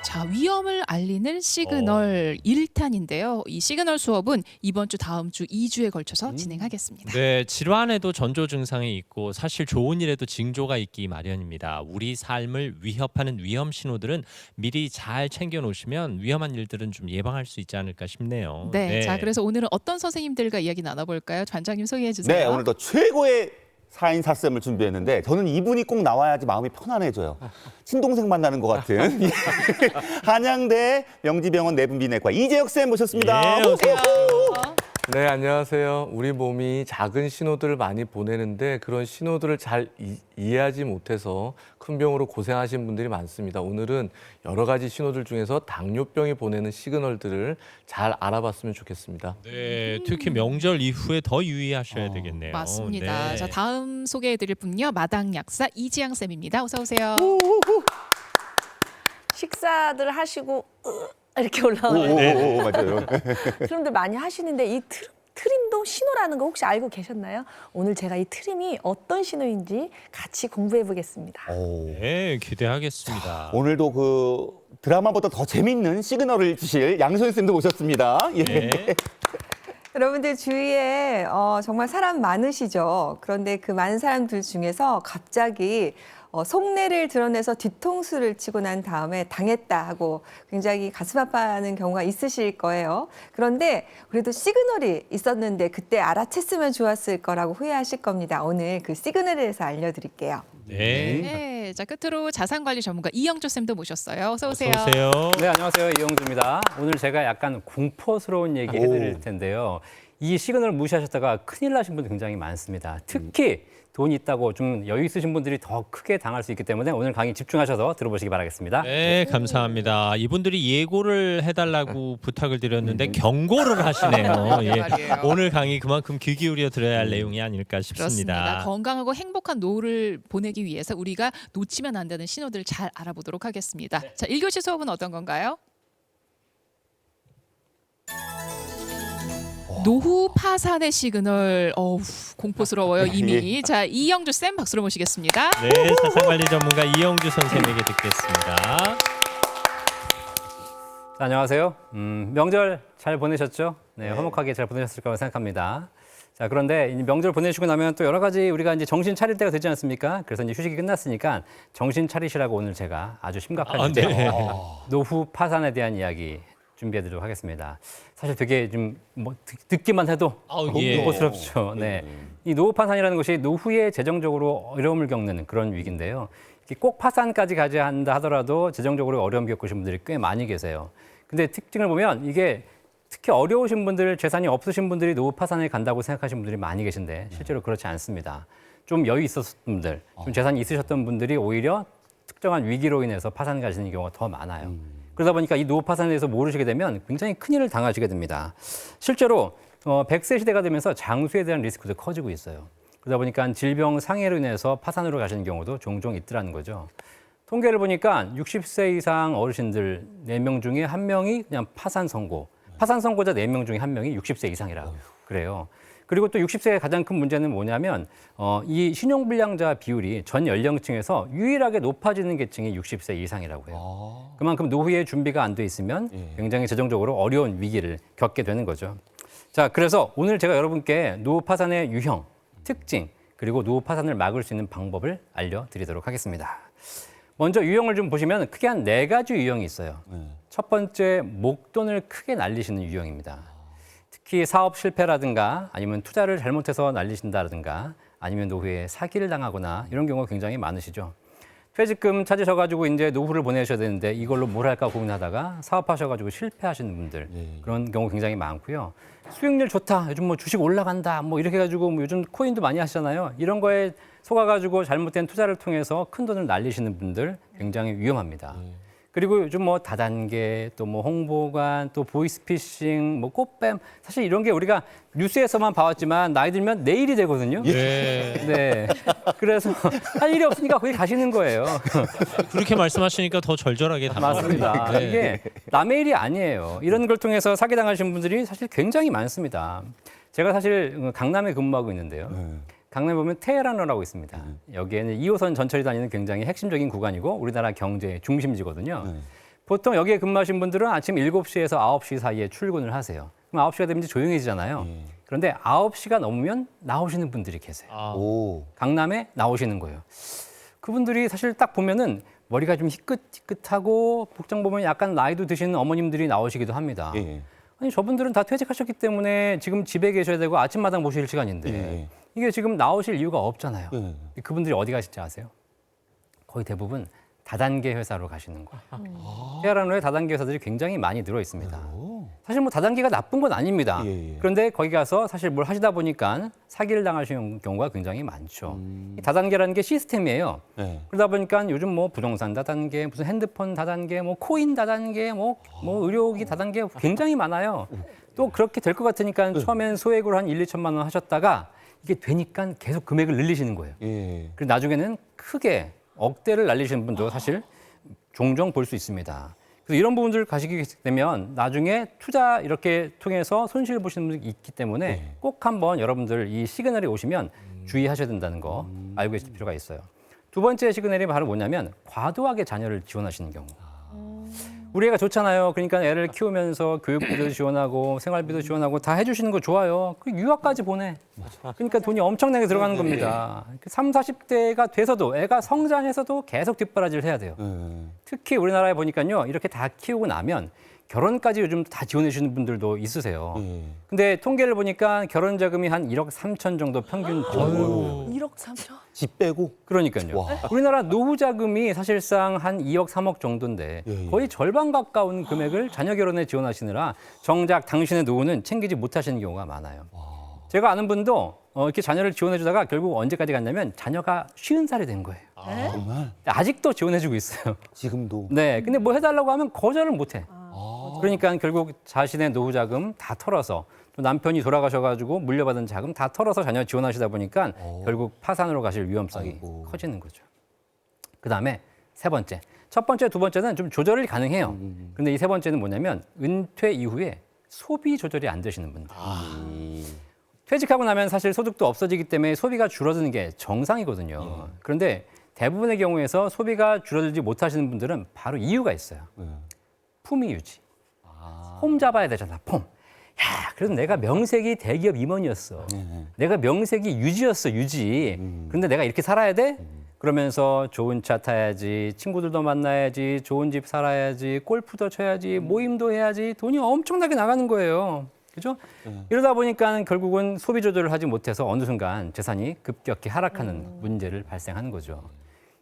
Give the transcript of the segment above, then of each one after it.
자, 위험을 알리는 시그널 1탄인데요. 이 시그널 수업은 이번 주, 다음 주 2주에 걸쳐서 진행하겠습니다. 네, 질환에도 전조 증상이 있고 사실 좋은 일에도 징조가 있기 마련입니다. 우리 삶을 위협하는 위험 신호들은 미리 잘 챙겨 놓으시면 위험한 일들은 좀 예방할 수 있지 않을까 싶네요. 네, 자, 그래서 오늘은 어떤 선생님들과 이야기 나눠볼까요? 관장님 소개해 주세요. 네, 오늘도 최고의 사인 사쌤을 준비했는데 저는 이분이 꼭 나와야지 마음이 편안해져요. 친동생 만나는 것 같은 한양대 명지병원 내분비내과 이재혁 쌤 모셨습니다. 예, 어서 네, 안녕하세요. 우리 몸이 작은 신호들을 많이 보내는데 그런 신호들을 잘 이해하지 못해서 큰 병으로 고생하시는 분들이 많습니다. 오늘은 여러 가지 신호들 중에서 당뇨병이 보내는 시그널들을 잘 알아봤으면 좋겠습니다. 네, 특히 명절 이후에 더 유의하셔야 되겠네요. 맞습니다. 네. 자, 다음 소개해드릴 분요, 마당 약사 이지양 쌤입니다. 어서 오세요. 식사들 하시고 이렇게 올라오는 오, 맞아요. 트림들 많이 하시는데 이 트림도 신호라는 거 혹시 알고 계셨나요? 오늘 제가 이 트림이 어떤 신호인지 같이 공부해 보겠습니다. 네, 기대하겠습니다. 오늘도 그 드라마보다 더 재밌는 시그널을 주실 양소연 쌤도 모셨습니다. 예. 네. 여러분들 주위에 정말 사람 많으시죠? 그런데 그 많은 사람들 중에서 갑자기 속내를 드러내서 뒤통수를 치고 난 다음에 당했다 하고 굉장히 가슴 아파하는 경우가 있으실 거예요. 그런데 그래도 시그널이 있었는데 그때 알아챘으면 좋았을 거라고 후회하실 겁니다. 오늘 그 시그널에 대해서 알려드릴게요. 네. 네, 자, 끝으로 자산관리 전문가 이영조 쌤도 모셨어요. 어서 오세요. 어서 오세요. 네, 안녕하세요. 이영주입니다. 오늘 제가 약간 공포스러운 얘기 해드릴 텐데요. 이 시그널을 무시하셨다가 큰일 나신 분들 굉장히 많습니다. 특히 돈이 있다고 좀 여유 있으신 분들이 더 크게 당할 수 있기 때문에 오늘 강의 집중하셔서 들어보시기 바라겠습니다. 네, 감사합니다. 이분들이 예고를 해달라고 부탁을 드렸는데 경고를 하시네요. 예. 말이에요. 오늘 강의 그만큼 귀 기울여 들어야 할 내용이 아닐까 그렇습니다. 싶습니다. 건강하고 행복한 노후를 보내기 위해서 우리가 놓치면 안 되는 신호들을 잘 알아보도록 하겠습니다. 자, 1교시 수업은 어떤 건가요? 노후 파산의 시그널. 어우, 공포스러워요 이미. 자, 이영주 쌤 박수로 모시겠습니다. 네, 자산관리 전문가 이영주 선생님에게 듣겠습니다. 자, 안녕하세요. 명절 잘 보내셨죠? 네, 화목하게 잘 보내셨을 거라고 생각합니다. 자, 그런데 이 명절 보내시고 나면 또 여러 가지 우리가 이제 정신 차릴 때가 되지 않습니까? 그래서 이제 휴식이 끝났으니까 정신 차리시라고 오늘 제가 아주 심각한 주제, 네. 노후 파산에 대한 이야기 준비해드리도록 하겠습니다. 사실 되게 좀 뭐 듣기만 해도 예. 공포스럽죠. 네, 이 노후 파산이라는 것이 노후에 재정적으로 어려움을 겪는 그런 위기인데요. 이게 꼭 파산까지 가지 한다 하더라도 재정적으로 어려움 겪으신 분들이 꽤 많이 계세요. 근데 특징을 보면 이게 특히 어려우신 분들, 재산이 없으신 분들이 노후 파산에 간다고 생각하시는 분들이 많이 계신데 실제로 그렇지 않습니다. 좀 여유 있었던 분들, 좀 재산이 있으셨던 분들이 오히려 특정한 위기로 인해서 파산 가시는 경우가 더 많아요. 그러다 보니까 이 노후 파산에 대해서 모르시게 되면 굉장히 큰일을 당하시게 됩니다. 실제로 100세 시대가 되면서 장수에 대한 리스크도 커지고 있어요. 그러다 보니까 질병 상해로 인해서 파산으로 가시는 경우도 종종 있더라는 거죠. 통계를 보니까 60세 이상 어르신들 4명 중에 1명이 그냥 파산 선고, 파산 선고자 4명 중에 1명이 60세 이상이라고 그래요. 그리고 또 60세의 가장 큰 문제는 뭐냐면 이 신용불량자 비율이 전 연령층에서 유일하게 높아지는 계층이 60세 이상이라고 해요. 그만큼 노후에 준비가 안 돼 있으면 굉장히 재정적으로 어려운 위기를 겪게 되는 거죠. 자, 그래서 오늘 제가 여러분께 노후 파산의 유형, 특징, 그리고 노후 파산을 막을 수 있는 방법을 알려드리도록 하겠습니다. 먼저 유형을 좀 보시면 크게 한 4가지 유형이 있어요. 첫 번째, 목돈을 크게 날리시는 유형입니다. 특히 사업 실패라든가 아니면 투자를 잘못해서 날리신다든가 아니면 노후에 사기를 당하거나 이런 경우가 굉장히 많으시죠. 퇴직금 찾으셔가지고 이제 노후를 보내셔야 되는데 이걸로 뭘 할까 고민하다가 사업하셔가지고 실패하시는 분들 그런 경우 굉장히 많고요. 수익률 좋다, 요즘 뭐 주식 올라간다, 뭐 이렇게 해가지고 뭐 요즘 코인도 많이 하시잖아요. 이런 거에 속아가지고 잘못된 투자를 통해서 큰 돈을 날리시는 분들 굉장히 위험합니다. 그리고 요즘 뭐 다단계, 또 뭐 홍보관, 또 보이스피싱, 뭐 꽃뱀, 사실 이런 게 우리가 뉴스에서만 봐왔지만 나이 들면 내일이 되거든요. 네. 네. 그래서 할 일이 없으니까 거기 가시는 거예요. 그렇게 말씀하시니까 더 절절하게 맞습니다. 담아요. 네. 이게 남의 일이 아니에요. 이런 걸 통해서 사기당하신 분들이 사실 굉장히 많습니다. 제가 사실 강남에 근무하고 있는데요. 강남에 보면 테헤란로라고 있습니다. 여기에는 2호선 전철이 다니는 굉장히 핵심적인 구간이고 우리나라 경제의 중심지거든요. 보통 여기에 근무하신 분들은 아침 7시에서 9시 사이에 출근을 하세요. 그럼 9시가 되면 이제 조용해지잖아요. 그런데 9시가 넘으면 나오시는 분들이 계세요. 오. 강남에 나오시는 거예요. 그분들이 사실 딱 보면은 머리가 좀 희끗희끗하고 복장 보면 약간 나이도 드시는 어머님들이 나오시기도 합니다. 예. 아니 저분들은 다 퇴직하셨기 때문에 지금 집에 계셔야 되고 아침마당 보실 시간인데 예. 이게 지금 나오실 이유가 없잖아요. 예. 그분들이 어디 가실지 아세요? 거의 대부분 다단계 회사로 가시는 거예요. 테헤란 후에 다단계 회사들이 굉장히 많이 늘어 있습니다. 사실 뭐 다단계가 나쁜 건 아닙니다. 예, 예. 그런데 거기 가서 사실 뭘 하시다 보니까 사기를 당하시는 경우가 굉장히 많죠. 이 다단계라는 게 시스템이에요. 네. 그러다 보니까 요즘 뭐 부동산 다단계, 무슨 핸드폰 다단계, 뭐 코인 다단계, 뭐 의료기 다단계 굉장히 많아요. 또 그렇게 될 것 같으니까 처음엔 소액으로 한 1, 2천만 원 하셨다가 이게 되니까 계속 금액을 늘리시는 거예요. 예. 그리고 나중에는 크게 억대를 날리시는 분도 사실 종종 볼 수 있습니다. 그래서 이런 부분들 가시게 되면 나중에 투자 이렇게 통해서 손실 보시는 분들이 있기 때문에 꼭 한번 여러분들 이 시그널이 오시면 주의하셔야 된다는 거 알고 계실 필요가 있어요. 두 번째 시그널이 바로 뭐냐면 과도하게 자녀를 지원하시는 경우. 우리 애가 좋잖아요. 그러니까 애를 키우면서 교육비도 지원하고 생활비도 지원하고 다 해주시는 거 좋아요. 그 유학까지 보내. 그러니까 돈이 엄청나게 들어가는 겁니다. 3, 40대가 돼서도 애가 성장해서도 계속 뒷바라지를 해야 돼요. 특히 우리나라에 보니까요. 이렇게 다 키우고 나면 결혼까지 요즘 다 지원해 주시는 분들도 있으세요. 근데 통계를 보니까 결혼 자금이 한 1억 3천 정도 평균 지원. 1억 3천. 집 빼고. 그러니까요. 와. 우리나라 노후 자금이 사실상 한 2억 3억 정도인데 예. 거의 절반 가까운 금액을 자녀 결혼에 지원하시느라 정작 당신의 노후는 챙기지 못하시는 경우가 많아요. 제가 아는 분도 이렇게 자녀를 지원해 주다가 결국 언제까지 갔냐면 자녀가 50살이 된 거예요. 정말. 아직도 지원해 주고 있어요. 지금도. 네. 근데 뭐 해달라고 하면 거절을 못 해. 그러니까 결국 자신의 노후 자금 다 털어서 또 남편이 돌아가셔가지고 물려받은 자금 다 털어서 자녀 지원하시다 보니까 결국 파산으로 가실 위험성이 아이고. 커지는 거죠. 그다음에 세 번째. 첫 번째, 두 번째는 좀 조절이 가능해요. 근데 이 세 번째는 뭐냐면 은퇴 이후에 소비 조절이 안 되시는 분들. 퇴직하고 나면 사실 소득도 없어지기 때문에 소비가 줄어드는 게 정상이거든요. 그런데 대부분의 경우에서 소비가 줄어들지 못하시는 분들은 바로 이유가 있어요. 품위 유지. 폼 잡아야 되잖아, 폼. 야, 그래도 내가 명색이 대기업 임원이었어. 내가 명색이 유지였어, 유지. 그런데 내가 이렇게 살아야 돼? 그러면서 좋은 차 타야지, 친구들도 만나야지, 좋은 집 살아야지, 골프도 쳐야지, 모임도 해야지, 돈이 엄청나게 나가는 거예요. 그죠? 이러다 보니까 결국은 소비 조절을 하지 못해서 어느 순간 재산이 급격히 하락하는 문제를 발생하는 거죠.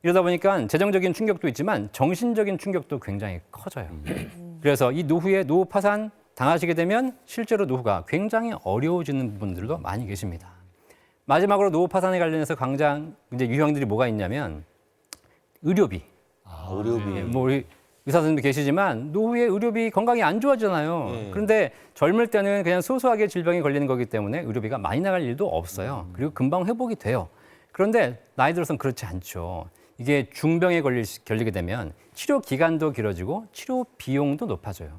이러다 보니까 재정적인 충격도 있지만 정신적인 충격도 굉장히 커져요. 그래서 이 노후에 노후 파산 당하시게 되면 실제로 노후가 굉장히 어려워지는 부분들도 많이 계십니다. 마지막으로 노후 파산에 관련해서 강장 이제 유형들이 뭐가 있냐면 의료비. 의료비. 뭐 우리 의사 선생님도 계시지만 노후에 의료비 건강이 안 좋아지잖아요. 그런데 젊을 때는 그냥 소소하게 질병이 걸리는 거기 때문에 의료비가 많이 나갈 일도 없어요. 그리고 금방 회복이 돼요. 그런데 나이 들어서는 그렇지 않죠. 이게 중병에 걸리게 되면 치료 기간도 길어지고 치료 비용도 높아져요.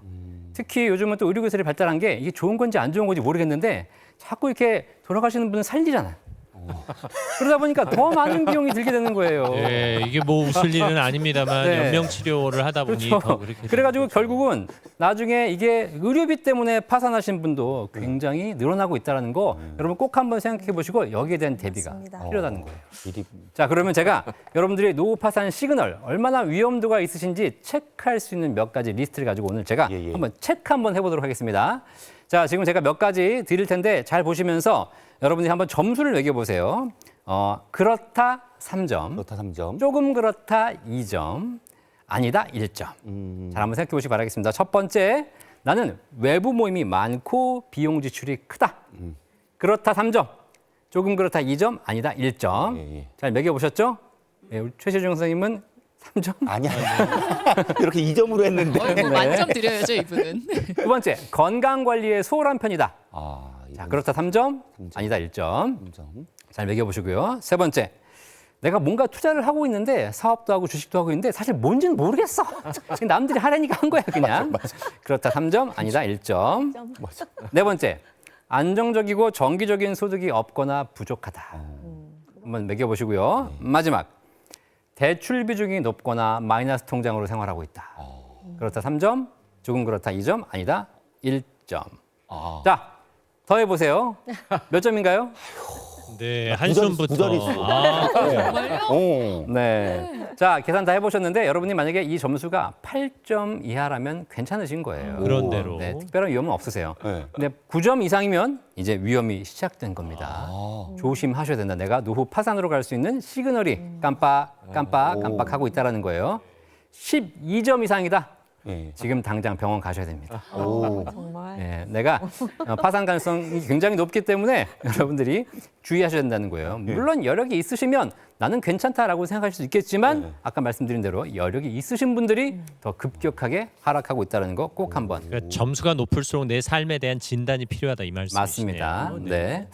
특히 요즘은 또 의료기술이 발달한 게 이게 좋은 건지 안 좋은 건지 모르겠는데 자꾸 이렇게 돌아가시는 분은 살리잖아요. 그러다 보니까 더 많은 비용이 들게 되는 거예요. 예, 이게 뭐 웃을 일은 아닙니다만 네. 연명 치료를 하다 보니 그렇죠. 더 그렇게 그래가지고 되는 거죠. 결국은 나중에 이게 의료비 때문에 파산하신 분도 굉장히 늘어나고 있다는 거 여러분 꼭 한번 생각해 보시고 여기에 대한 대비가 맞습니다. 필요하다는 거예요. 미리. 자, 그러면 제가 여러분들의 노후 파산 시그널 얼마나 위험도가 있으신지 체크할 수 있는 몇 가지 리스트를 가지고 오늘 제가 예, 예. 한번 체크 한번 해보도록 하겠습니다. 자, 지금 제가 몇 가지 드릴 텐데 잘 보시면서 여러분들이 한번 점수를 매겨보세요. 그렇다 3점, 그렇다 3점. 조금 그렇다 2점, 아니다 1점. 잘 한번 생각해 보시기 바라겠습니다. 첫 번째, 나는 외부 모임이 많고 비용 지출이 크다. 그렇다 3점, 조금 그렇다 2점, 아니다 1점. 예, 예. 잘 매겨보셨죠? 네, 우리 최시중 선생님은 3점. 아니야. 이렇게 2점으로 했는데. 뭐 만점 드려야죠, 이분은. 두 번째, 건강 관리에 소홀한 편이다. 자, 이건 그렇다 3점, 아니다 1점. 3점. 잘 매겨보시고요. 세 번째, 내가 뭔가 투자를 하고 있는데 사업도 하고 주식도 하고 있는데 사실 뭔지는 모르겠어. 남들이 하라니까 한 거야 그냥. 그렇다 3점, 아니다 1점. 네 번째, 안정적이고 정기적인 소득이 없거나 부족하다. 한번 매겨보시고요. 마지막, 대출 비중이 높거나 마이너스 통장으로 생활하고 있다. 그렇다 3점, 조금 그렇다 2점, 아니다 1점. 아. 자, 더 해보세요. 몇 점인가요? 네, 부자릿수, 한숨부터. 부자릿수. 아, 정말요? 어. 네. 자, 계산 다 해보셨는데 여러분이 만약에 이 점수가 8점 이하라면 괜찮으신 거예요. 그런 대로. 네, 특별한 위험은 없으세요. 네. 근데 9점 이상이면 이제 위험이 시작된 겁니다. 아. 조심하셔야 된다. 내가 노후 파산으로 갈 수 있는 시그널이 깜빡 하고 있다는 거예요. 12점 이상이다. 예. 지금 당장 병원 가셔야 됩니다. 오. 정말. 네, 내가 파산 가능성이 굉장히 높기 때문에 여러분들이 주의하셔야 된다는 거예요. 물론 여력이 있으시면 나는 괜찮다라고 생각할 수 있겠지만 네. 아까 말씀드린 대로 여력이 있으신 분들이 더 급격하게 하락하고 있다는 거 꼭 한번 그러니까 점수가 높을수록 내 삶에 대한 진단이 필요하다 이 말씀이시네요. 맞습니다. 네.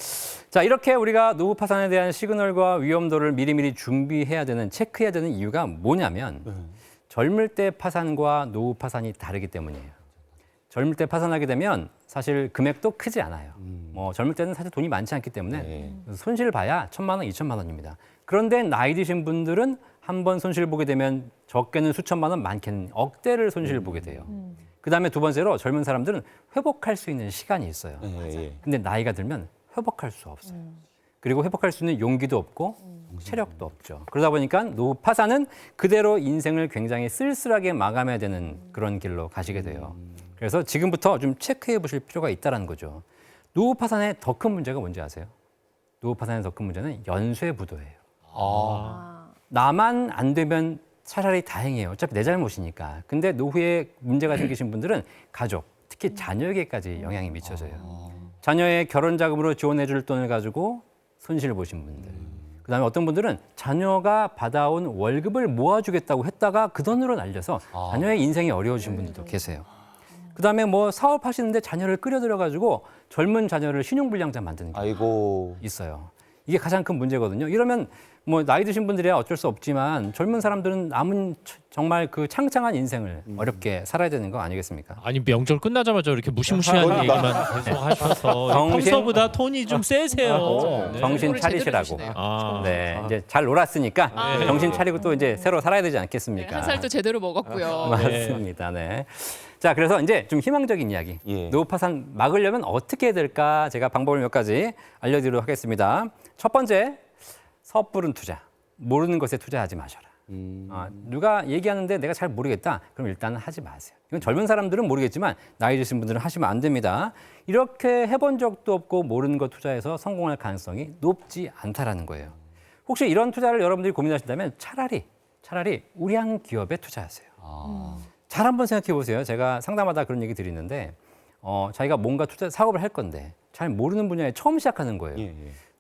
자, 이렇게 우리가 노후 파산에 대한 시그널과 위험도를 미리미리 준비해야 되는, 체크해야 되는 이유가 뭐냐면 젊을 때 파산과 노후 파산이 다르기 때문이에요. 젊을 때 파산하게 되면 사실 금액도 크지 않아요. 뭐 젊을 때는 사실 돈이 많지 않기 때문에 네. 손실 봐야 1,000만 원, 2,000만 원입니다. 그런데 나이 드신 분들은 한 번 손실 보게 되면 적게는 수천만 원, 많게는 억대를 손실 보게 돼요. 그다음에 두 번째로 젊은 사람들은 회복할 수 있는 시간이 있어요. 예. 근데 나이가 들면 회복할 수 없어요. 그리고 회복할 수 있는 용기도 없고 체력도 없죠. 그러다 보니까 노후 파산은 그대로 인생을 굉장히 쓸쓸하게 마감해야 되는 그런 길로 가시게 돼요. 그래서 지금부터 좀 체크해 보실 필요가 있다는 거죠. 노후 파산의 더 큰 문제가 뭔지 아세요? 노후 파산의 더 큰 문제는 연쇄부도예요. 나만 안 되면 차라리 다행이에요. 어차피 내 잘못이니까. 근데 노후에 문제가 생기신 분들은 가족, 특히 자녀에게까지 영향이 미쳐져요. 자녀의 결혼 자금으로 지원해 줄 돈을 가지고 손실 보신 분들. 그다음에 어떤 분들은 자녀가 받아온 월급을 모아주겠다고 했다가 그 돈으로 날려서 자녀의 인생이 어려워지신 분들도 계세요. 그다음에 뭐 사업하시는데 자녀를 끌어들여 가지고 젊은 자녀를 신용불량자 만드는 게 아이고. 있어요. 이게 가장 큰 문제거든요. 이러면 뭐 나이 드신 분들이야 어쩔 수 없지만 젊은 사람들은 남은 정말 그 창창한 인생을 어렵게 살아야 되는 거 아니겠습니까? 아니 명절 끝나자마자 이렇게 무시무시한 얘기만 계속 하셔서 정신- 평소보다 톤이 좀 세세요. 네. 정신 공부를 제대로 차리시라고. 해주시네요. 아, 네, 이제 잘 놀았으니까 네. 정신 차리고 또 이제 새로 살아야 되지 네, 않겠습니까? 한 살도 제대로 먹었고요. 맞습니다. 네. 자, 그래서 이제 좀 희망적인 이야기. 예. 노후 파산 막으려면 어떻게 해야 될까? 제가 방법을 몇 가지 알려드리도록 하겠습니다. 첫 번째, 섣부른 투자. 모르는 것에 투자하지 마셔라. 누가 얘기하는데 내가 잘 모르겠다. 그럼 일단은 하지 마세요. 이건 젊은 사람들은 모르겠지만 나이 드신 분들은 하시면 안 됩니다. 이렇게 해본 적도 없고 모르는 것 투자해서 성공할 가능성이 높지 않다라는 거예요. 혹시 이런 투자를 여러분들이 고민하신다면 차라리 우량 기업에 투자하세요. 잘 한번 생각해 보세요. 제가 상담하다 그런 얘기 드리는데 자기가 뭔가 투자 사업을 할 건데 잘 모르는 분야에 처음 시작하는 거예요. 예.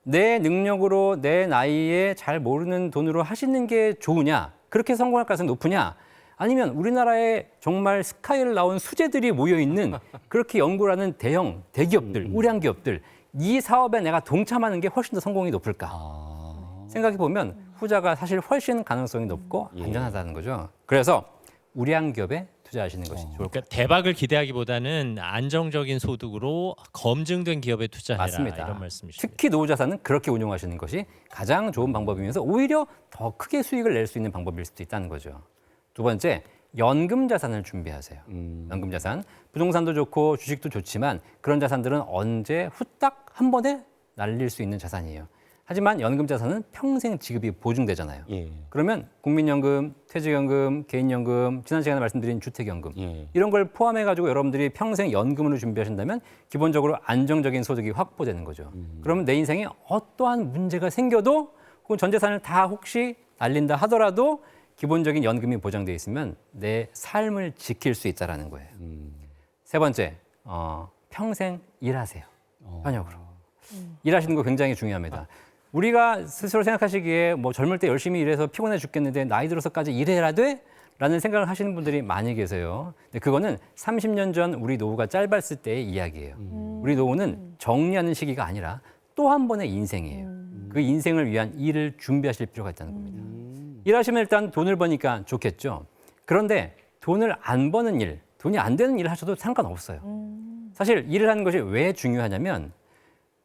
내 능력으로 내 나이에 잘 모르는 돈으로 하시는 게 좋으냐? 그렇게 성공할 가능성이 높으냐? 아니면 우리나라에 정말 스카이를 나온 수재들이 모여 있는 그렇게 연구를 하는 대기업들, 우량 기업들 이 사업에 내가 동참하는 게 훨씬 더 성공이 높을까? 생각해 보면 후자가 사실 훨씬 가능성이 높고 안전하다는 거죠. 그래서 우량 기업에 투자하시는 것이 좋을 것 그러니까 대박을 기대하기보다는 안정적인 소득으로 검증된 기업에 투자해라 맞습니다. 이런 말씀이시죠. 특히 노후 자산은 그렇게 운용하시는 것이 가장 좋은 방법이면서 오히려 더 크게 수익을 낼 수 있는 방법일 수도 있다는 거죠. 두 번째, 연금 자산을 준비하세요. 연금 자산, 부동산도 좋고 주식도 좋지만 그런 자산들은 언제 후딱 한 번에 날릴 수 있는 자산이에요. 하지만 연금 자산은 평생 지급이 보증되잖아요. 예. 그러면 국민연금, 퇴직연금, 개인연금, 지난 시간에 말씀드린 주택연금 예. 이런 걸 포함해가지고 여러분들이 평생 연금으로 준비하신다면 기본적으로 안정적인 소득이 확보되는 거죠. 그러면 내 인생에 어떠한 문제가 생겨도 혹은 전 재산을 다 혹시 날린다 하더라도 기본적인 연금이 보장돼 있으면 내 삶을 지킬 수 있다라는 거예요. 세 번째, 평생 일하세요. 현역으로. 일하시는 거 굉장히 중요합니다. 우리가 스스로 생각하시기에 뭐 젊을 때 열심히 일해서 피곤해 죽겠는데 나이 들어서까지 일해야 돼? 라는 생각을 하시는 분들이 많이 계세요. 근데 그거는 30년 전 우리 노후가 짧았을 때의 이야기예요. 우리 노후는 정리하는 시기가 아니라 또 한 번의 인생이에요. 그 인생을 위한 일을 준비하실 필요가 있다는 겁니다. 일하시면 일단 돈을 버니까 좋겠죠. 그런데 돈을 안 버는 일, 돈이 안 되는 일을 하셔도 상관없어요. 사실 일을 하는 것이 왜 중요하냐면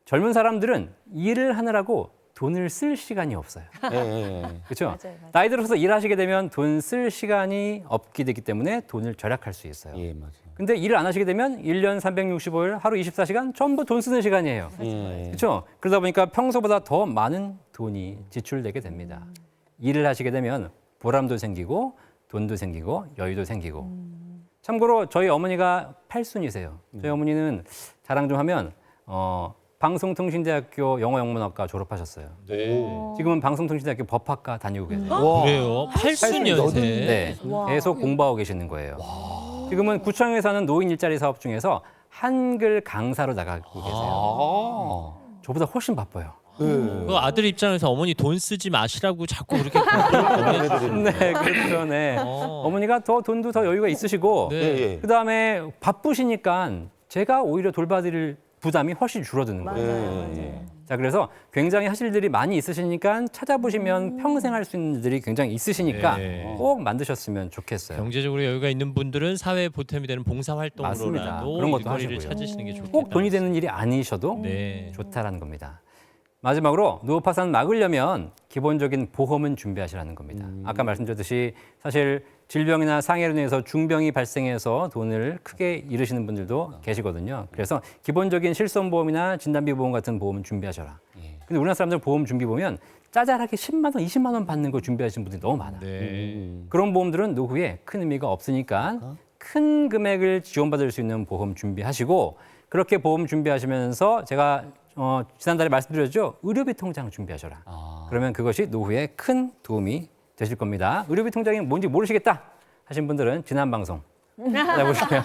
젊은 사람들은 일을 하느라고 돈을 쓸 시간이 없어요. 예, 예. 그렇죠? 맞아요. 나이 들어서 일하시게 되면 돈 쓸 시간이 없게 되기 때문에 돈을 절약할 수 있어요. 예, 맞아요. 근데 일을 안 하시게 되면 1년 365일 하루 24시간 전부 돈 쓰는 시간이에요. 예. 그렇죠? 그러다 보니까 평소보다 더 많은 돈이 지출되게 됩니다. 일을 하시게 되면 보람도 생기고 돈도 생기고 여유도 생기고. 참고로 저희 어머니가 8순이세요. 저희 어머니는 자랑 좀 하면 방송통신대학교 영어영문학과 졸업하셨어요. 지금은 방송통신대학교 법학과 다니고 계세요. 와. 그래요? 8순년생. 네, 계속 공부하고 계시는 거예요. 지금은 구청에서는 노인 일자리 사업 중에서 한글 강사로 나가고 계세요. 아. 저보다 훨씬 바빠요. 그 아들 입장에서 어머니 돈 쓰지 마시라고 자꾸 그렇게 보내드리는 네, 그렇죠. 네. 어머니가 더 돈도 더 여유가 있으시고, 네. 예, 예. 그다음에 바쁘시니까 제가 오히려 돌봐드릴 부담이 훨씬 줄어드는 거예요. 예, 예. 자, 그래서 굉장히 하실 일이 많이 있으시니까 찾아보시면 평생 할 수 있는 일들이 굉장히 있으시니까 네. 꼭 만드셨으면 좋겠어요. 경제적으로 여유가 있는 분들은 사회 보탬이 되는 봉사 맞습니다. 활동으로라도 그런 것도 일거리를 하시고요. 찾으시는 게 좋겠다. 꼭 돈이 되는 일이 아니셔도 네. 좋다라는 겁니다. 마지막으로 노후 파산 막으려면 기본적인 보험은 준비하시라는 겁니다. 아까 말씀드렸듯이 사실 질병이나 상해로 인해서 중병이 발생해서 돈을 크게 잃으시는 분들도 계시거든요. 그래서 기본적인 실손보험이나 진단비 보험 같은 보험은 준비하셔라. 근데 우리나라 사람들 보험 준비 보면 짜잘하게 10만 원, 20만 원 받는 거 준비하시는 분들이 너무 많아요. 네. 그런 보험들은 노후에 큰 의미가 없으니까 큰 금액을 지원받을 수 있는 보험 준비하시고 그렇게 보험 준비하시면서 제가 지난달에 말씀드렸죠. 의료비 통장 준비하셔라. 그러면 그것이 노후에 큰 도움이 되실 겁니다. 의료비 통장이 뭔지 모르시겠다 하신 분들은 지난 방송 찾아보시면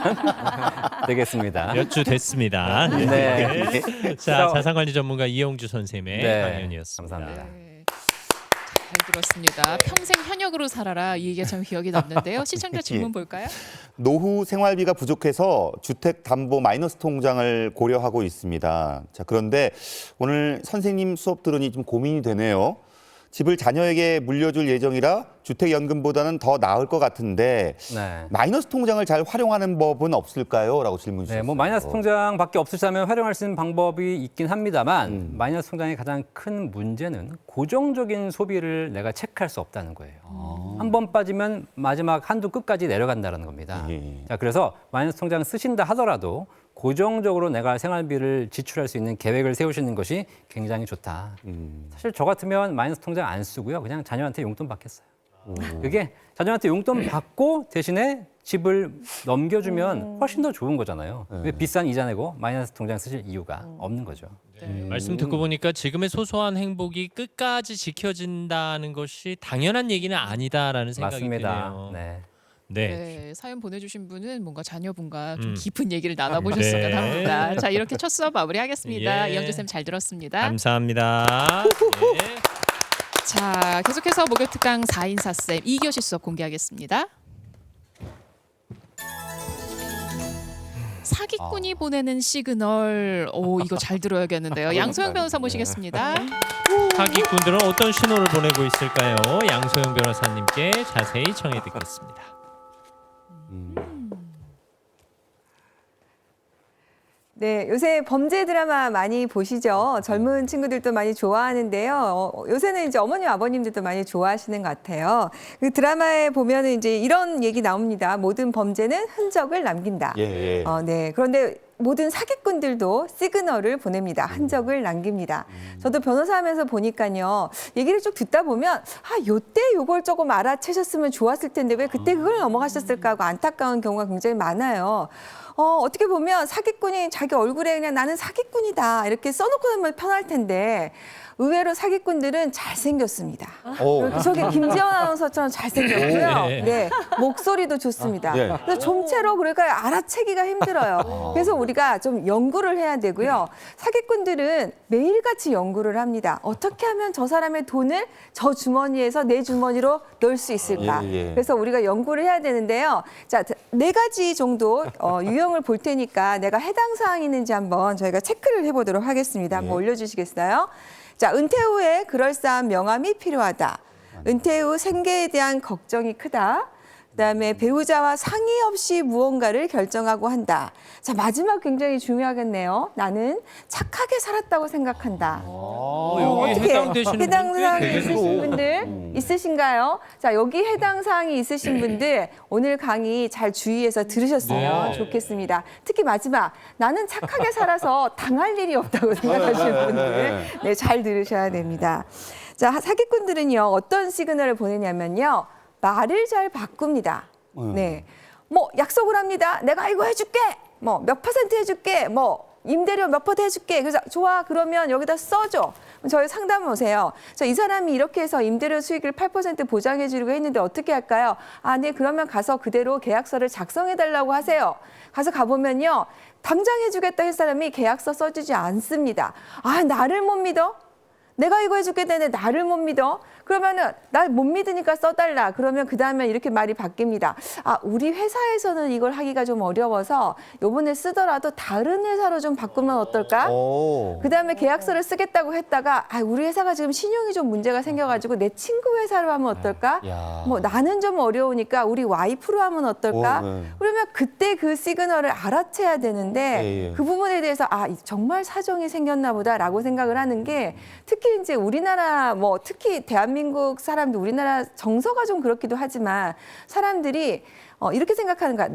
되겠습니다. 몇 주 됐습니다. 네. 자, 자산관리 전문가 이영주 선생님의 네. 강연이었습니다. 감사합니다. 네. 잘 들었습니다. 평생 현역으로 살아라 이 얘기가 참 기억에 남는데요. 시청자 질문 볼까요? 노후 생활비가 부족해서 주택담보 마이너스 통장을 고려하고 있습니다. 자, 그런데 오늘 선생님 수업 들으니 좀 고민이 되네요. 집을 자녀에게 물려줄 예정이라 주택연금보다는 더 나을 것 같은데 네. 마이너스 통장을 잘 활용하는 법은 없을까요? 라고 질문 주셨어요. 네, 뭐 마이너스 통장밖에 없으시다면 활용할 수 있는 방법이 있긴 합니다만 마이너스 통장의 가장 큰 문제는 고정적인 소비를 내가 체크할 수 없다는 거예요. 한 번 빠지면 마지막 한두 끝까지 내려간다는 겁니다. 예. 자, 그래서 마이너스 통장 쓰신다 하더라도 고정적으로 내가 생활비를 지출할 수 있는 계획을 세우시는 것이 굉장히 좋다. 사실 저 같으면 마이너스 통장 안 쓰고요. 그냥 자녀한테 용돈 받겠어요. 그게 자녀한테 용돈 받고 대신에 집을 넘겨주면 훨씬 더 좋은 거잖아요. 왜 비싼 이자 내고 마이너스 통장 쓰실 이유가 없는 거죠. 말씀 듣고 보니까 지금의 소소한 행복이 끝까지 지켜진다는 것이 당연한 얘기는 아니다라는 생각이 맞습니다. 드네요. 네. 네. 네, 사연 보내주신 분은 뭔가 자녀분과 좀 깊은 얘기를 나눠보셨으면 네. 합니다. 자, 이렇게 첫 수업 마무리하겠습니다. 예. 이영주 쌤 잘 들었습니다. 감사합니다. 네. 자, 계속해서 목요 특강 4인 4쌤 2교시 수업 공개하겠습니다. 사기꾼이 보내는 시그널. 오, 이거 잘 들어야겠는데요. 양소영 변호사 모시겠습니다. 사기꾼들은 어떤 신호를 보내고 있을까요? 양소영 변호사님께 자세히 청해 듣겠습니다. 네, 요새 범죄 드라마 많이 보시죠? 젊은 친구들도 많이 좋아하는데요. 요새는 이제 어머님, 아버님들도 많이 좋아하시는 것 같아요. 그 드라마에 보면은 이제 이런 얘기 나옵니다. 모든 범죄는 흔적을 남긴다. 예, 예. 네. 그런데 모든 사기꾼들도 시그널을 보냅니다. 흔적을 남깁니다. 저도 변호사하면서 보니까요. 얘기를 쭉 듣다 보면 요때 요걸 조금 알아채셨으면 좋았을 텐데 왜 그때 그걸 넘어가셨을까 하고 안타까운 경우가 굉장히 많아요. 어떻게 보면 사기꾼이 자기 얼굴에 그냥 나는 사기꾼이다 이렇게 써놓고 나면 편할 텐데 의외로 사기꾼들은 잘생겼습니다. 저기 김지연 아나운서처럼 잘생겼고요. 네. 네, 목소리도 좋습니다. 예. 그래서 좀채로 그러니까 알아채기가 힘들어요. 그래서 우리가 좀 연구를 해야 되고요. 사기꾼들은 매일같이 연구를 합니다. 어떻게 하면 저 사람의 돈을 저 주머니에서 내 주머니로 넣을 수 있을까? 예, 예. 그래서 우리가 연구를 해야 되는데요. 자, 4가지 정도 유형을 볼 테니까 내가 해당 사항이 있는지 한번 저희가 체크를 해보도록 하겠습니다. 한번 올려주시겠어요? 자, 은퇴 후에 그럴싸한 명함이 필요하다. 은퇴 후 생계에 대한 걱정이 크다. 그다음에 배우자와 상의 없이 무언가를 결정하고 한다. 자, 마지막 굉장히 중요하겠네요. 나는 착하게 살았다고 생각한다. 여기 어떻게 해당되시는 해당 분들이 사항이 되게 있으신 분들 있으신가요? 자, 여기 해당 사항이 있으신 분들 오늘 강의 잘 주의해서 들으셨으면 네. 좋겠습니다. 특히 마지막 나는 착하게 살아서 당할 일이 없다고 생각하시는 분들 네, 잘 들으셔야 됩니다. 자, 사기꾼들은요 어떤 시그널을 보내냐면요 말을 잘 바꿉니다. 네, 뭐 약속을 합니다. 내가 이거 해줄게. 뭐 몇 % 해줄게. 뭐 임대료 몇 % 해줄게. 그래서 좋아 그러면 여기다 써줘. 저희 상담 오세요. 이 사람이 이렇게 해서 임대료 수익을 8% 보장해 주려고 했는데 어떻게 할까요? 아, 네 그러면 가서 그대로 계약서를 작성해 달라고 하세요. 가서 가보면요. 당장 해주겠다 할 사람이 계약서 써주지 않습니다. 아, 나를 못 믿어? 내가 이거 해줄게 되는데 나를 못 믿어? 그러면은 날 못 믿으니까 써달라. 그러면 그 다음에 이렇게 말이 바뀝니다. 아, 우리 회사에서는 이걸 하기가 좀 어려워서 요번에 쓰더라도 다른 회사로 좀 바꾸면 어떨까? 그 다음에 계약서를 쓰겠다고 했다가 아, 우리 회사가 지금 신용이 좀 문제가 생겨가지고 내 친구 회사로 하면 어떨까? 뭐 나는 좀 어려우니까 우리 와이프로 하면 어떨까? 그러면 그때 그 시그널을 알아채야 되는데 그 부분에 대해서 아, 정말 사정이 생겼나 보다라고 생각을 하는 게 특히 이제 우리나라 뭐 특히 대한민국 사람들 우리나라 정서가 좀 그렇기도 하지만 사람들이 이렇게 생각하는 거야.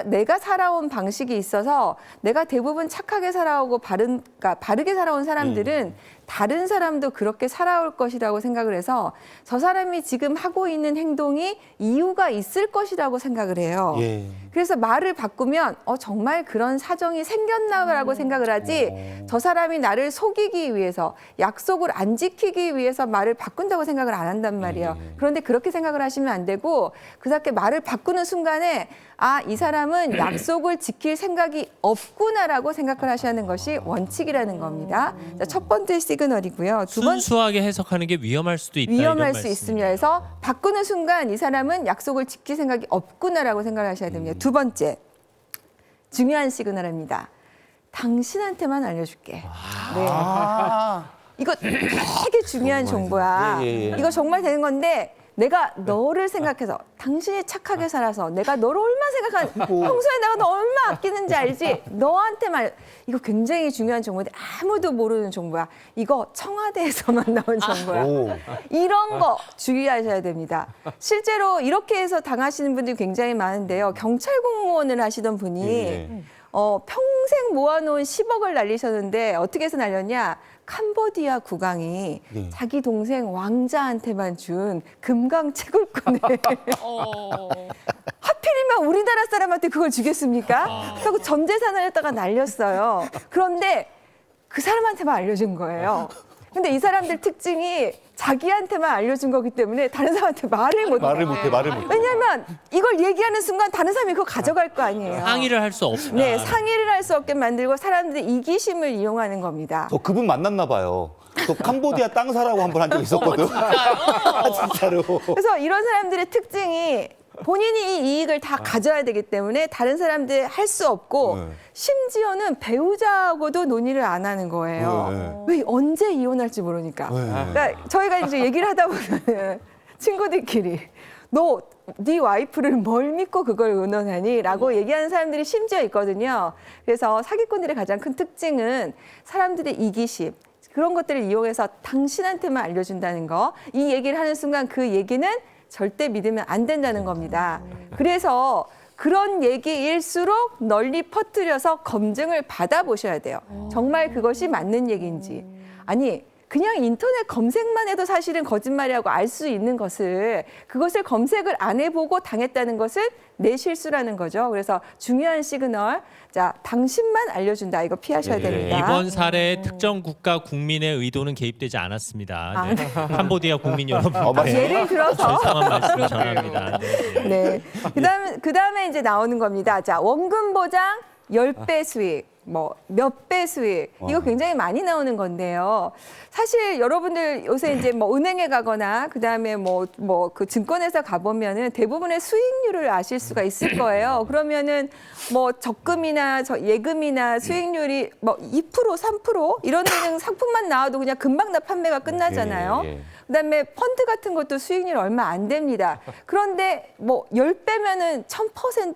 내가 살아온 방식이 있어서 내가 대부분 착하게 살아오고 그러니까 바르게 살아온 사람들은 다른 사람도 그렇게 살아올 것이라고 생각을 해서 저 사람이 지금 하고 있는 행동이 이유가 있을 것이라고 생각을 해요. 그래서 말을 바꾸면 정말 그런 사정이 생겼나라고 생각을 하지 저 사람이 나를 속이기 위해서 약속을 안 지키기 위해서 말을 바꾼다고 생각을 안 한단 말이에요. 그런데 그렇게 생각을 하시면 안 되고 그렇게 말을 바꾸는 순간에 아, 이 사람은 약속을 지킬 생각이 없구나라고 생각을 하셔야 하는 것이 원칙이라는 겁니다. 자, 첫 번째 시그널이고요. 두 번째 순수하게 해석하는 게 위험할 수도 있다. 위험할 이런 수 말씀이네요. 있습니다. 그래서 바꾸는 순간 이 사람은 약속을 지킬 생각이 없구나라고 생각을 하셔야 됩니다. 두 번째 중요한 시그널입니다. 당신한테만 알려줄게. 네. 이거 되게 중요한 정보야. 이거 정말 되는 건데 내가 너를 생각해서 당신이 착하게 살아서 내가 너를 얼마나 평소에 내가 너 얼마나 아끼는지 알지? 너한테만 이거 굉장히 중요한 정보인데 아무도 모르는 정보야. 이거 청와대에서만 나온 정보야. 이런 거 주의하셔야 됩니다. 실제로 이렇게 해서 당하시는 분들이 굉장히 많은데요. 경찰 공무원을 하시던 분이 평생 모아놓은 10억을 날리셨는데 어떻게 해서 날렸냐? 캄보디아 국왕이 자기 동생 왕자한테만 준 금강 채굴꾼을 하필이면 우리나라 사람한테 그걸 주겠습니까? 그리고 전 재산을 했다가 날렸어요. 그런데 그 사람한테만 알려준 거예요. 근데 이 사람들 특징이 자기한테만 알려준 거기 때문에 다른 사람한테 말을 못해. 말을 못해. 왜냐하면 이걸 얘기하는 순간 다른 사람이 그거 가져갈 거 아니에요. 상의를 할 수 없다. 네, 상의를 할 수 없게 만들고 사람들의 이기심을 이용하는 겁니다. 저 그분 만났나 봐요. 저 캄보디아 땅 사라고 한 번 한 적 있었거든. 진짜로. 그래서 이런 사람들의 특징이 본인이 이 이익을 다 가져야 되기 때문에 다른 사람들 할 수 없고 심지어는 배우자하고도 논의를 안 하는 거예요. 왜 언제 이혼할지 모르니까. 그러니까 저희가 이제 얘기를 하다 보면 친구들끼리 네 와이프를 뭘 믿고 그걸 의논하니? 라고 얘기하는 사람들이 심지어 있거든요. 그래서 사기꾼들의 가장 큰 특징은 사람들의 이기심, 그런 것들을 이용해서 당신한테만 알려준다는 거. 이 얘기를 하는 순간 그 얘기는 절대 믿으면 안 된다는 겁니다. 그래서 그런 얘기일수록 널리 퍼뜨려서 검증을 받아보셔야 돼요. 정말 그것이 맞는 얘기인지. 아니, 그냥 인터넷 검색만 해도 사실은 거짓말이라고 알 수 있는 것을 그것을 검색을 안 해보고 당했다는 것은 내 실수라는 거죠. 그래서 중요한 시그널, 자, 당신만 알려준다. 이거 피하셔야 됩니다. 이번 사례에 특정 국가 국민의 의도는 개입되지 않았습니다. 네. 캄보디아 국민 여러분, 예를 들어서 죄송한 말씀 전합니다. 네. 그다음에 이제 나오는 겁니다. 자, 원금 보장 10배 수익. 뭐 몇 배 수익 이거 굉장히 많이 나오는 건데요. 사실 여러분들 요새 이제 뭐 은행에 가거나 그다음에 뭐 그 증권회사 가보면은 대부분의 수익률을 아실 수가 있을 거예요. 그러면은 뭐 적금이나 예금이나 수익률이 뭐 2%, 3% 이런 데는 상품만 나와도 그냥 금방 다 판매가 끝나잖아요. 예. 그다음에 펀드 같은 것도 수익률 얼마 안 됩니다. 그런데 뭐 10배면은 1000%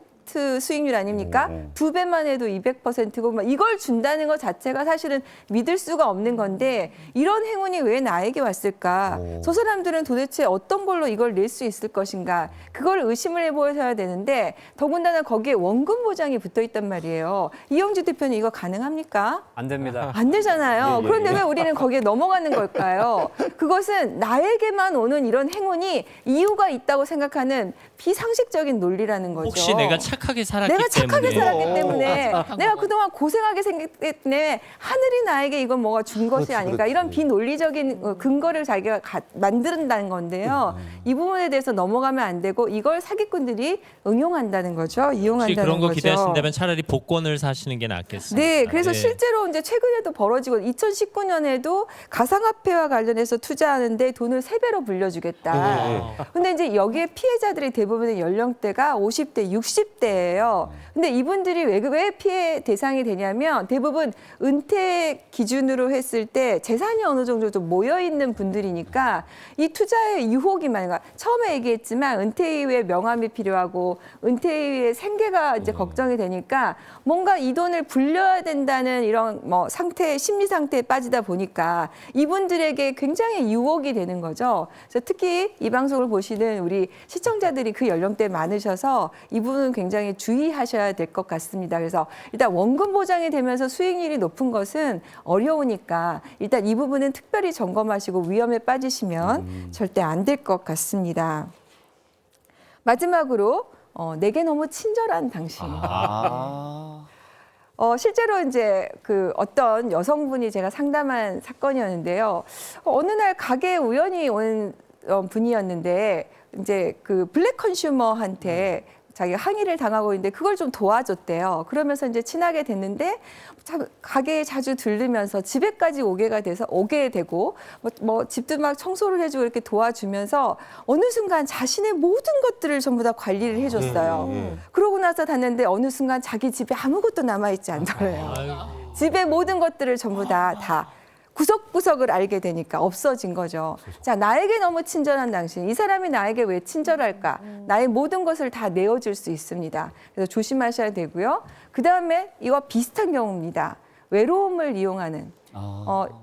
수익률 아닙니까? 2배만 해도 200%고 막 이걸 준다는 것 자체가 사실은 믿을 수가 없는 건데 이런 행운이 왜 나에게 왔을까? 저 사람들은 도대체 어떤 걸로 이걸 낼 수 있을 것인가? 그걸 의심을 해보셔야 되는데 더군다나 거기에 원금 보장이 붙어 있단 말이에요. 이영주 대표님 이거 가능합니까? 안 됩니다. 안 되잖아요. 그런데 왜 우리는 거기에 넘어가는 걸까요? 그것은 나에게만 오는 이런 행운이 이유가 있다고 생각하는 비상식적인 논리라는 거죠. 혹시 내가 착하게 살았기 내가 착하게 때문에 살았기 때문에 내가 그동안 고생하게 생겼기 때문에 하늘이 나에게 이건 뭐가 준 것이 아닐까 이런 비논리적인 근거를 자기가 만든다는 건데요. 이 부분에 대해서 넘어가면 안 되고 이걸 사기꾼들이 응용한다는 거죠. 혹시 이용한다는 그런 거 거죠. 기대하신다면 차라리 복권을 사시는 게 낫겠습니다. 네, 그래서 예. 실제로 이제 최근에도 벌어지고 2019년에도 가상화폐와 관련해서 투자하는데 돈을 3배로 불려주겠다. 근데 이제 여기에 피해자들이 대부분의 연령대가 50대, 60대예요. 근데 이분들이 왜 피해 대상이 되냐면 대부분 은퇴 기준으로 했을 때 재산이 어느 정도 좀 모여 있는 분들이니까 이 투자의 유혹이 많아요. 처음에 얘기했지만 은퇴 이후에 명함이 필요하고 은퇴 이후에 생계가 이제 걱정이 되니까 뭔가 이 돈을 불려야 된다는 이런 뭐 상태, 심리 상태에 빠지다 보니까 이분들에게 굉장히 유혹이 되는 거죠. 그래서 특히 이 방송을 보시는 우리 시청자들이 그 연령대 많으셔서 이 부분은 굉장히 주의하셔야 될 것 같습니다. 그래서 일단 원금 보장이 되면서 수익률이 높은 것은 어려우니까 일단 이 부분은 특별히 점검하시고 위험에 빠지시면 절대 안 될 것 같습니다. 마지막으로 내게 너무 친절한 당신. 실제로 이제 그 어떤 여성분이 제가 상담한 사건이었는데요. 어느 날 가게에 우연히 온 분이었는데 이제 그 블랙 컨슈머한테 자기가 항의를 당하고 있는데 그걸 좀 도와줬대요. 그러면서 이제 친하게 됐는데 가게에 자주 들르면서 집에까지 오게 되고 뭐 집도 막 청소를 해주고 이렇게 도와주면서 어느 순간 자신의 모든 것들을 전부 다 관리를 해줬어요. 그러고 나서 갔는데 어느 순간 자기 집에 아무것도 남아있지 않더래요. 집의 모든 것들을 전부 다 구석구석을 알게 되니까 없어진 거죠. 자, 나에게 너무 친절한 당신. 이 사람이 나에게 왜 친절할까? 나의 모든 것을 다 내어줄 수 있습니다. 그래서 조심하셔야 되고요. 그다음에 이와 비슷한 경우입니다. 외로움을 이용하는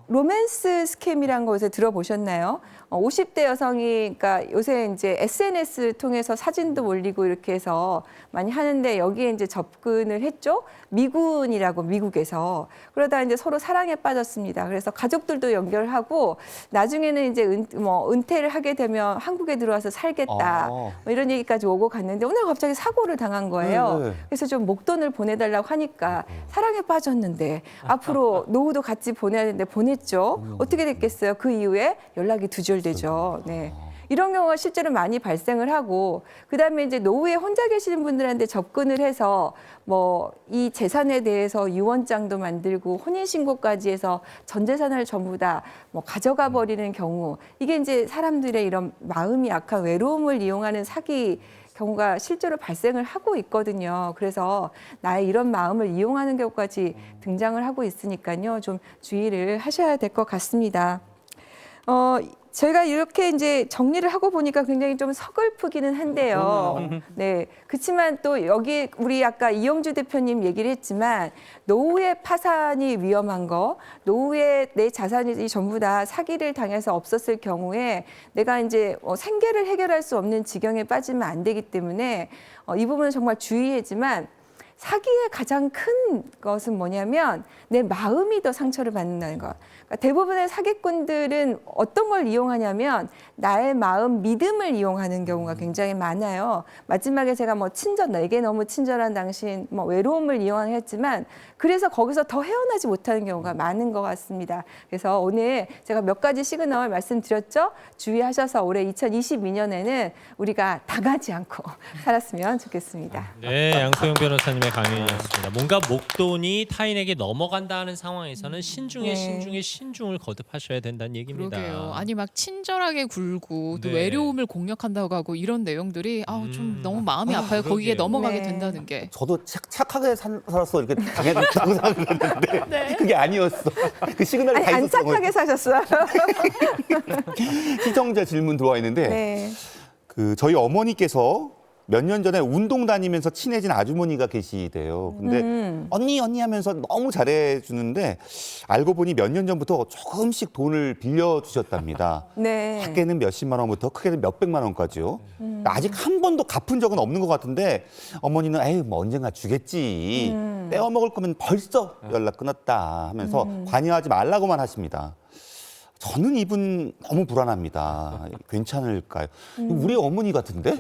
로맨스 스캠이라는 것을 들어보셨나요? 50대 여성이 그러니까 요새 이제 SNS 통해서 사진도 올리고 이렇게 해서 많이 하는데 여기에 이제 접근을 했죠. 미군이라고 미국에서 그러다 이제 서로 사랑에 빠졌습니다. 그래서 가족들도 연결하고 나중에는 이제 은퇴를 하게 되면 한국에 들어와서 살겠다 뭐 이런 얘기까지 오고 갔는데 오늘 갑자기 사고를 당한 거예요. 그래서 좀 목돈을 보내달라고 하니까 사랑에 빠졌는데 앞으로 노후도 같이 보내야 되는데 보냈죠. 어떻게 됐겠어요? 그 이후에 연락이 두절되죠. 네. 이런 경우가 실제로 많이 발생을 하고 그다음에 이제 노후에 혼자 계시는 분들한테 접근을 해서 뭐 이 재산에 대해서 유언장도 만들고 혼인신고까지 해서 전 재산을 전부 다 뭐 가져가 버리는 경우 이게 이제 사람들의 이런 마음이 약한 외로움을 이용하는 사기 경우가 실제로 발생을 하고 있거든요. 그래서 나의 이런 마음을 이용하는 경우까지 등장을 하고 있으니까요. 좀 주의를 하셔야 될 것 같습니다. 저희가 이렇게 이제 정리를 하고 보니까 굉장히 좀 서글프기는 한데요. 네. 그렇지만 또 여기 우리 아까 이영주 대표님 얘기를 했지만 노후의 파산이 위험한 거, 노후에 내 자산이 전부 다 사기를 당해서 없었을 경우에 내가 이제 생계를 해결할 수 없는 지경에 빠지면 안 되기 때문에 이 부분은 정말 주의하지만 사기의 가장 큰 것은 뭐냐면 내 마음이 더 상처를 받는다는 것. 그러니까 대부분의 사기꾼들은 어떤 걸 이용하냐면 나의 마음, 믿음을 이용하는 경우가 굉장히 많아요. 마지막에 제가 뭐 내게 너무 친절한 당신, 뭐 외로움을 이용하긴 했지만 그래서 거기서 더 헤어나지 못하는 경우가 많은 것 같습니다. 그래서 오늘 제가 몇 가지 시그널 말씀드렸죠. 주의하셔서 올해 2022년에는 우리가 당하지 않고 살았으면 좋겠습니다. 네, 양소영 변호사님 말씀의 강연이었습니다. 뭔가 목돈이 타인에게 넘어간다 하는 상황에서는 신중에 네. 신중에 신중을 거듭하셔야 된다는 얘기입니다. 그러게요. 아니 막 친절하게 굴고 또 네. 외로움을 공략한다고 하고 이런 내용들이 좀 너무 마음이 아파요. 거기에 그러게요. 넘어가게 네. 된다는 게. 저도 착하게 살았어 이렇게 당했다고 생각했는데 그게 아니었어. 그 시그널이 아니 다 안 있었던 착하게 사셨어요. 시청자 질문 들어와 있는데 네. 그 저희 어머니께서 몇 년 전에 운동 다니면서 친해진 아주머니가 계시대요. 근데 언니 하면서 너무 잘해주는데 알고 보니 몇 년 전부터 조금씩 돈을 빌려주셨답니다. 네. 작게는 몇십만 원부터 크게는 몇백만 원까지요. 아직 한 번도 갚은 적은 없는 것 같은데 어머니는 에이 뭐 언젠가 주겠지. 떼어 먹을 거면 벌써 연락 끊었다 하면서 관여하지 말라고만 하십니다. 저는 이분 너무 불안합니다. 괜찮을까요? 우리 어머니 같은데?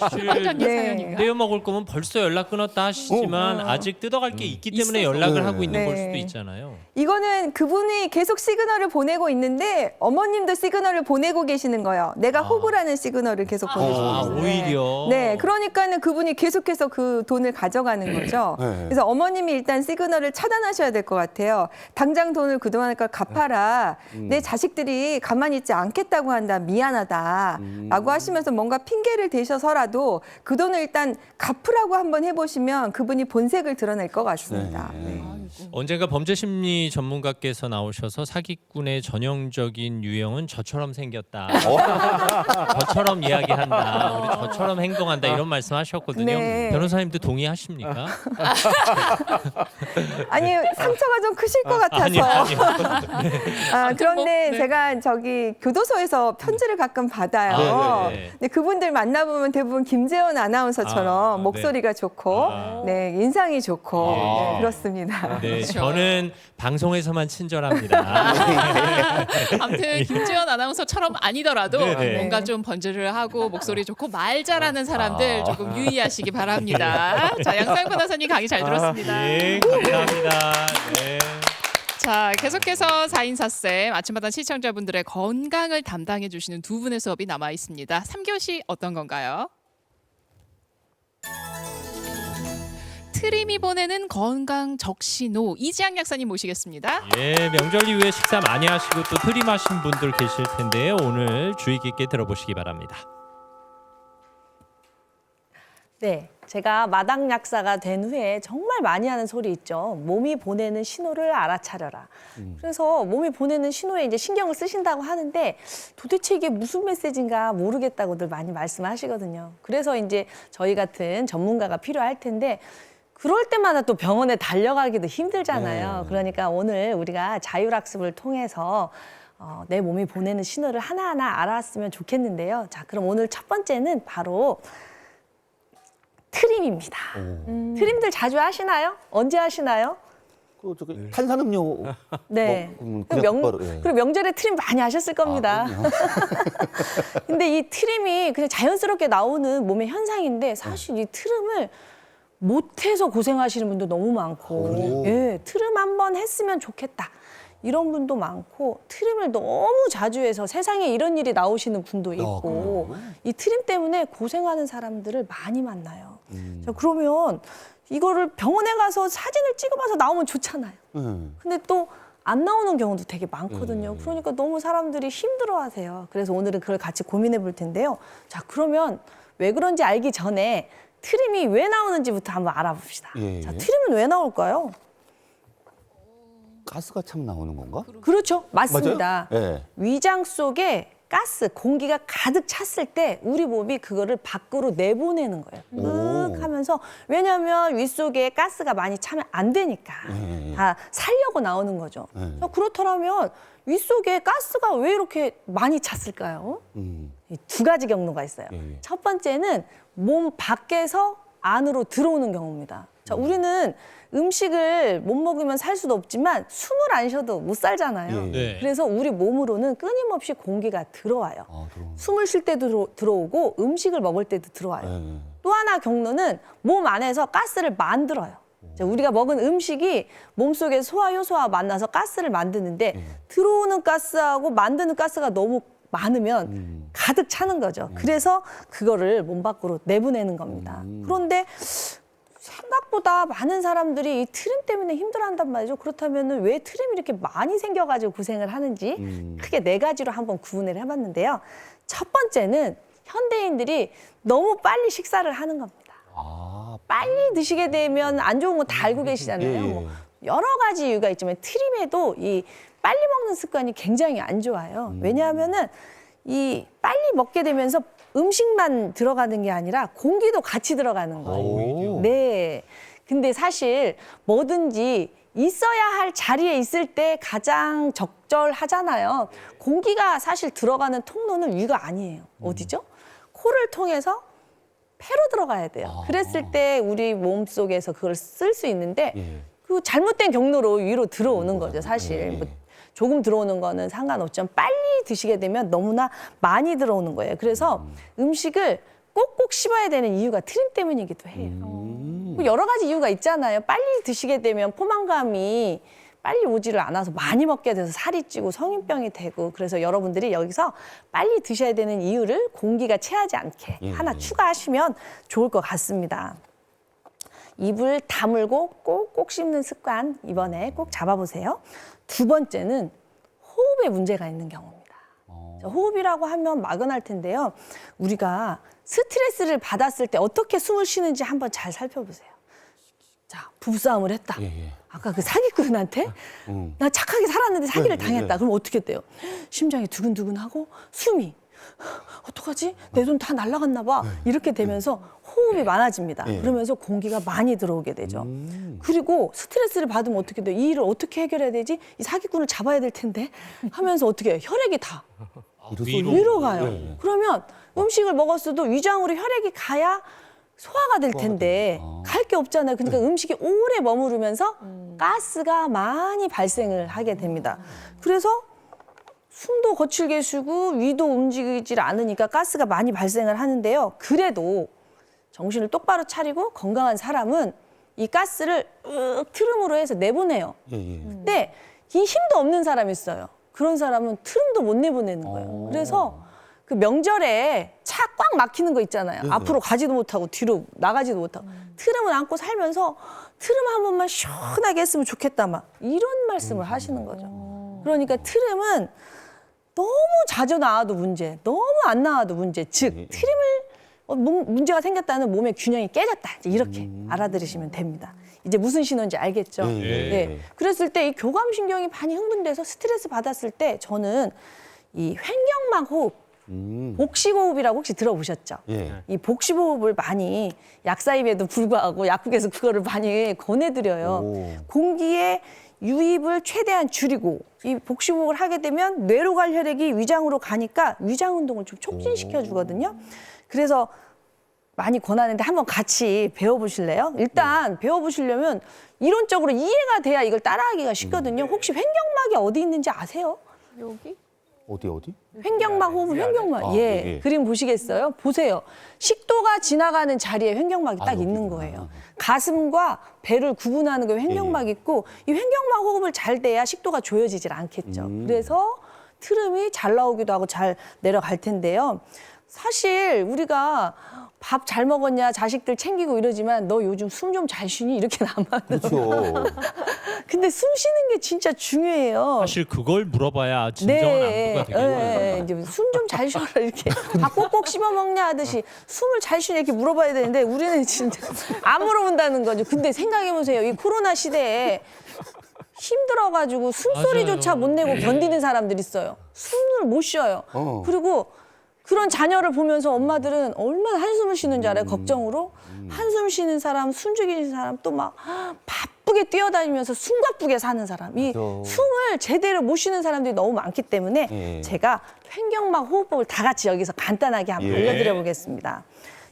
사연이 네. 사연인가? 떼어 먹을 거면 벌써 연락 끊었다 하시지만 아직 뜯어갈 게 있기 때문에 있어서. 연락을 네. 하고 있는 네. 걸 수도 있잖아요. 이거는 그분이 계속 시그널을 보내고 있는데 어머님도 시그널을 보내고 계시는 거예요. 내가 호구라는 시그널을 계속 보내시고 아, 있어요. 오히려. 네, 그러니까는 그분이 계속해서 그 돈을 가져가는 거죠. 네. 그래서 어머님이 일단 시그널을 차단하셔야 될 것 같아요. 당장 돈을 그동안 걸 갚아라. 내 자식들이 가만히 있지 않겠다고 한다. 미안하다. 라고 하시면서 뭔가 핑계를 대셔서라도 그 돈을 일단 갚으라고 한번 해보시면 그분이 본색을 드러낼 것 같습니다. 네. 언젠가 범죄심리 전문가께서 나오셔서 사기꾼의 전형적인 유형은 저처럼 생겼다. 저처럼 이야기한다. 우리 저처럼 행동한다. 이런 말씀하셨거든요. 네. 변호사님도 동의하십니까? 아니 상처가 좀 크실 것 같아서. 아니요. 그런데 네. 제가 저기 교도소에서 편지를 가끔 받아요. 네. 근데 그분들 만나보면 대부분 김재원 아나운서처럼 아, 네. 목소리가 좋고, 아. 네 인상이 좋고, 예. 네, 그렇습니다. 네, 그렇죠. 저는 방송에서만 친절합니다. 아무튼 김지연 아나운서처럼 아니더라도 네네. 뭔가 좀 번지를 하고 목소리 좋고 말 잘하는 사람들 조금 유의하시기 바랍니다. 자, 양상훈 변호사님 강의 잘 들었습니다. 네, 감사합니다. 네. 자, 계속해서 4인 4쌤 아침마다 시청자분들의 건강을 담당해 주시는 두 분의 수업이 남아 있습니다. 3교시 어떤 건가요? 트림이 보내는 건강 적신호 이지양 약사님 모시겠습니다. 예, 명절 이후에 식사 많이 하시고 또 트림하신 분들 계실 텐데요. 오늘 주의 깊게 들어보시기 바랍니다. 네, 제가 마당 약사가 된 후에 정말 많이 하는 소리 있죠. 몸이 보내는 신호를 알아차려라. 그래서 몸이 보내는 신호에 이제 신경을 쓰신다고 하는데 도대체 이게 무슨 메시지인가 모르겠다고들 많이 말씀하시거든요. 그래서 이제 저희 같은 전문가가 필요할 텐데 그럴 때마다 또 병원에 달려가기도 힘들잖아요. 네. 그러니까 오늘 우리가 자율학습을 통해서 내 몸이 보내는 신호를 하나하나 알았으면 좋겠는데요. 자, 그럼 오늘 첫 번째는 바로 트림입니다. 트림들 자주 하시나요? 언제 하시나요? 그 저기 탄산음료 네. 그냥 그리고, 바로, 예. 그리고 명절에 트림 많이 하셨을 겁니다. 그럼요. 근데 이 트림이 그냥 자연스럽게 나오는 몸의 현상인데 사실 이 트림을 못해서 고생하시는 분도 너무 많고, 그래요? 예, 트림 한번 했으면 좋겠다. 이런 분도 많고 트림을 너무 자주 해서 세상에 이런 일이 나오시는 분도 있고 이 트림 때문에 고생하는 사람들을 많이 만나요. 자, 그러면 이거를 병원에 가서 사진을 찍어봐서 나오면 좋잖아요. 근데 또 안 나오는 경우도 되게 많거든요. 그러니까 너무 사람들이 힘들어하세요. 그래서 오늘은 그걸 같이 고민해 볼 텐데요. 자, 그러면 왜 그런지 알기 전에 트림이 왜 나오는지부터 한번 알아봅시다. 예, 자, 예. 트림은 왜 나올까요? 가스가 참 나오는 건가? 그렇죠. 맞습니다. 맞아요? 예. 위장 속에 가스, 공기가 가득 찼을 때 우리 몸이 그거를 밖으로 내보내는 거예요. 쓱 하면서 왜냐하면 윗속에 가스가 많이 차면 안 되니까 예. 다 살려고 나오는 거죠. 예. 자, 그렇다면 윗속에 가스가 왜 이렇게 많이 찼을까요? 이 두 가지 경로가 있어요. 예. 첫 번째는 몸 밖에서 안으로 들어오는 경우입니다. 자, 우리는 음식을 못 먹으면 살 수도 없지만 숨을 안 쉬어도 못 살잖아요. 예. 네. 그래서 우리 몸으로는 끊임없이 공기가 들어와요. 아, 들어오네. 숨을 쉴 때도 들어오고 음식을 먹을 때도 들어와요. 예. 또 하나 경로는 몸 안에서 가스를 만들어요. 자, 우리가 먹은 음식이 몸속에 소화 효소와 만나서 가스를 만드는데 들어오는 가스하고 만드는 가스가 너무 많으면 가득 차는 거죠. 그래서 그거를 몸 밖으로 내보내는 겁니다. 그런데 생각보다 많은 사람들이 이 트림 때문에 힘들어한단 말이죠. 그렇다면 왜 트림이 이렇게 많이 생겨가지고 고생을 하는지 크게 4가지로 한번 구분을 해봤는데요. 첫 번째는 현대인들이 너무 빨리 식사를 하는 겁니다. 빨리 드시게 되면 안 좋은 거 다 알고 계시잖아요. 예, 예. 뭐 여러 가지 이유가 있지만 트림에도 이 빨리 먹는 습관이 굉장히 안 좋아요. 왜냐하면은 이 빨리 먹게 되면서 음식만 들어가는 게 아니라 공기도 같이 들어가는 거예요. 오. 네. 근데 사실 뭐든지 있어야 할 자리에 있을 때 가장 적절하잖아요. 공기가 사실 들어가는 통로는 위가 아니에요. 어디죠? 코를 통해서 폐로 들어가야 돼요. 그랬을 때 우리 몸 속에서 그걸 쓸 수 있는데 예. 그 잘못된 경로로 위로 들어오는 거죠, 사실. 예. 뭐 조금 들어오는 거는 상관없지만 빨리 드시게 되면 너무나 많이 들어오는 거예요. 그래서 음식을 꼭꼭 씹어야 되는 이유가 트림 때문이기도 해요. 뭐 여러 가지 이유가 있잖아요. 빨리 드시게 되면 포만감이 빨리 오지를 않아서 많이 먹게 돼서 살이 찌고 성인병이 되고 그래서 여러분들이 여기서 빨리 드셔야 되는 이유를 공기가 채하지 않게 하나 추가하시면 좋을 것 같습니다. 입을 다물고 꼭꼭 씹는 습관 이번에 꼭 잡아보세요. 두 번째는 호흡에 문제가 있는 경우입니다. 자, 호흡이라고 하면 막연할 텐데요. 우리가 스트레스를 받았을 때 어떻게 숨을 쉬는지 한번 잘 살펴보세요. 자, 부부싸움을 했다. 아까 그 사기꾼한테 나 착하게 살았는데 사기를 당했다. 그럼 어떻게 돼요? 심장이 두근두근하고 숨이 어떡하지? 내 돈 다 날아갔나 봐. 이렇게 되면서 호흡이 많아집니다. 그러면서 공기가 많이 들어오게 되죠. 그리고 스트레스를 받으면 어떻게 돼요? 이 일을 어떻게 해결해야 되지? 이 사기꾼을 잡아야 될 텐데 하면서 어떻게 해요? 혈액이 다 위로 가요. 그러면 음식을 먹었어도 위장으로 혈액이 가야 소화가 될 텐데 갈 게 없잖아요. 그러니까 음식이 오래 머무르면서 가스가 많이 발생을 하게 됩니다. 그래서 숨도 거칠게 쉬고 위도 움직이질 않으니까 가스가 많이 발생을 하는데요. 그래도 정신을 똑바로 차리고 건강한 사람은 이 가스를 트름으로 해서 내보내요. 근데 이 힘도 없는 사람이 있어요. 그런 사람은 트름도 못 내보내는 거예요. 그래서 그 명절에 차 꽉 막히는 거 있잖아요. 앞으로 가지도 못하고 뒤로 나가지도 못하고 트름을 안고 살면서 트름 한 번만 시원하게 했으면 좋겠다 막 이런 말씀을 하시는 거죠. 그러니까 트름은 너무 자주 나와도 문제, 너무 안 나와도 문제. 즉 트림을 문제가 생겼다는 몸의 균형이 깨졌다. 이제 이렇게 알아들으시면 됩니다. 이제 무슨 신호인지 알겠죠? 네. 그랬을 때 이 교감신경이 많이 흥분돼서 스트레스 받았을 때 저는 이 횡격막 호흡, 복식호흡이라고 혹시 들어보셨죠? 이 복식호흡을 많이 약사임에도 불구하고 약국에서 그거를 많이 권해드려요. 공기의 유입을 최대한 줄이고 이 복식호흡을 하게 되면 뇌로 갈 혈액이 위장으로 가니까 위장 운동을 좀 촉진시켜 주거든요. 그래서 많이 권하는데 한번 같이 배워보실래요? 일단 배워보시려면 이론적으로 이해가 돼야 이걸 따라하기가 쉽거든요. 혹시 횡격막이 어디 있는지 아세요? 여기? 어디? 횡격막 호흡은 횡격막. 예. 그림 보시겠어요? 보세요. 식도가 지나가는 자리에 횡격막이 딱 있는 거예요. 가슴과 배를 구분하는 게 횡격막이 있고 이 횡격막 호흡을 잘 돼야 식도가 조여지질 않겠죠. 그래서 트름이 잘 나오기도 하고 잘 내려갈 텐데요. 사실 우리가 밥 잘 먹었냐, 자식들 챙기고 이러지만 너 요즘 숨 좀 잘 쉬니? 이렇게 나만. 그렇죠. 근데 숨 쉬는 게 진짜 중요해요. 사실 그걸 물어봐야 진정한 안부가 되겠네요. 이제 숨 좀 잘 쉬어라 이렇게 밥 꼭꼭 씹어 먹냐 하듯이 숨을 잘 쉬냐 이렇게 물어봐야 되는데 우리는 진짜 안 물어본다는 거죠. 근데 생각해 보세요. 이 코로나 시대에 힘들어가지고 숨소리조차 못 내고 견디는 사람들이 있어요. 숨을 못 쉬어요. 그리고 그런 자녀를 보면서 엄마들은 얼마나 한숨을 쉬는지 알아요? 걱정으로. 한숨 쉬는 사람, 숨죽이는 사람, 또 막 바쁘게 뛰어다니면서 숨가쁘게 사는 사람. 이 숨을 제대로 못 쉬는 사람들이 너무 많기 때문에 제가 횡격막 호흡법을 다 같이 여기서 간단하게 한번 알려드려 보겠습니다.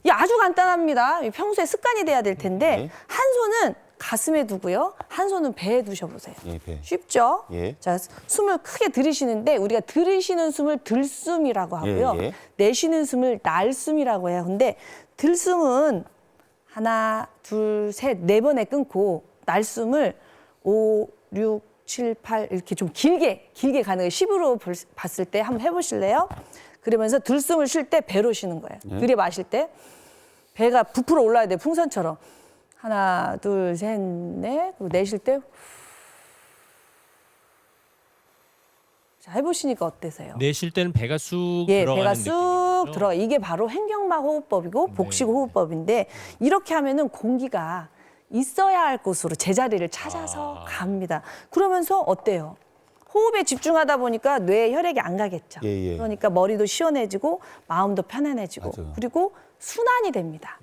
이 아주 간단합니다. 평소에 습관이 돼야 될 텐데 한 손은 가슴에 두고요. 한 손은 배에 두셔보세요. 배. 쉽죠? 예. 자, 숨을 크게 들이쉬는데 우리가 들이쉬는 숨을 들숨이라고 하고요. 내쉬는 숨을 날숨이라고 해요. 근데 들숨은 하나, 둘, 셋, 4번에 끊고 날숨을 5, 6, 7, 8 이렇게 좀 길게 가는 거예요. 10으로 봤을 때 한번 해보실래요? 그러면서 들숨을 쉴 때 배로 쉬는 거예요. 들이마실 때 배가 부풀어 올라야 돼요. 풍선처럼. 하나, 둘, 셋, 넷. 그리고 내쉴 때 자, 해보시니까 어떠세요? 내쉴 때는 배가 쑥 예, 들어가는 배가 쑥 느낌이죠? 들어. 이게 바로 횡격막 호흡법이고 복식 호흡법인데 이렇게 하면은 공기가 있어야 할 곳으로 제자리를 찾아서 갑니다. 그러면서 어때요? 호흡에 집중하다 보니까 뇌에 혈액이 안 가겠죠. 예, 예. 그러니까 머리도 시원해지고 마음도 편안해지고 맞아요. 그리고 순환이 됩니다.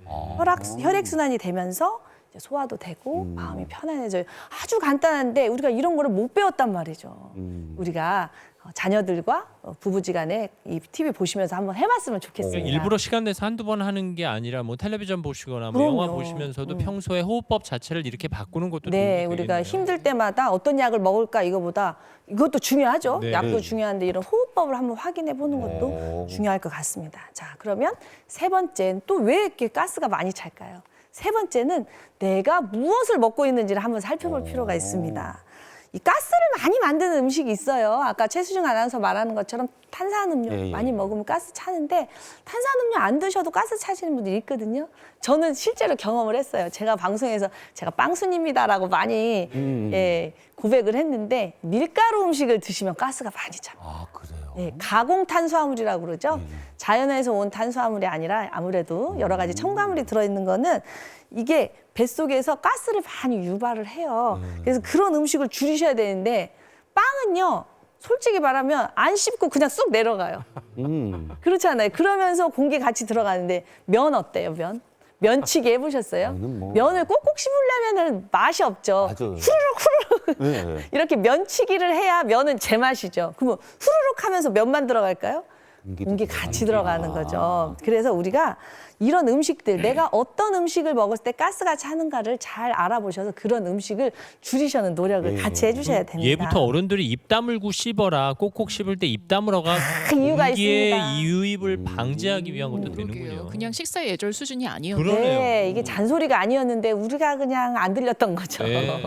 혈액 순환이 되면서 이제 소화도 되고 마음이 편안해져요. 아주 간단한데 우리가 이런 거를 못 배웠단 말이죠. 우리가 자녀들과 부부지간에 이 TV 보시면서 한번 해봤으면 좋겠습니다. 그러니까 일부러 시간 내서 한두 번 하는 게 아니라 뭐 텔레비전 보시거나 뭐 그럼요. 영화 보시면서도 평소에 호흡법 자체를 이렇게 바꾸는 것도 네, 도움이 우리가 되겠네요. 힘들 때마다 어떤 약을 먹을까 이거보다 이것도 중요하죠. 네. 약도 중요한데 이런 호흡법을 한번 확인해 보는 것도 중요할 것 같습니다. 자, 그러면 세 번째는 또 왜 이렇게 가스가 많이 찰까요? 세 번째는 내가 무엇을 먹고 있는지를 한번 살펴볼 필요가 있습니다. 이 가스를 많이 만드는 음식이 있어요. 아까 최수중 아나운서 말하는 것처럼 탄산음료 예, 예. 많이 먹으면 가스 차는데 탄산음료 안 드셔도 가스 차시는 분들이 있거든요. 저는 실제로 경험을 했어요. 제가 방송에서 제가 빵순입니다라고 많이 예, 고백을 했는데 밀가루 음식을 드시면 가스가 많이 차요. 아, 그래요? 예, 가공 탄수화물이라고 그러죠. 자연에서 온 탄수화물이 아니라 아무래도 여러 가지 첨가물이 들어있는 거는 이게 뱃속에서 가스를 많이 유발을 해요. 그래서 그런 음식을 줄이셔야 되는데 빵은요. 솔직히 말하면 안 씹고 그냥 쑥 내려가요. 그렇지 않아요? 그러면서 공기 같이 들어가는데 면 어때요, 면? 면치기 해보셨어요? 면은 뭐- 면을 꼭꼭 씹으려면 맛이 없죠. 맞아요. 후루룩 네. 이렇게 면치기를 해야 면은 제맛이죠. 그러면 후루룩 하면서 면만 들어갈까요? 공기 같이 들어가는 거죠. 그래서 우리가 이런 음식들, 내가 어떤 음식을 먹었을 때 가스가 차는가를 잘 알아보셔서 그런 음식을 줄이시는 노력을 같이 해주셔야 됩니다. 예부터 어른들이 입 다물고 씹어라. 꼭꼭 씹을 때 입 다물어가 이유가 공기의 있습니다. 유입을 방지하기 위한 것도 그러게요. 되는군요. 그냥 식사 예절 수준이 아니었네. 그러네요. 네, 이게 잔소리가 아니었는데 우리가 그냥 안 들렸던 거죠. 네.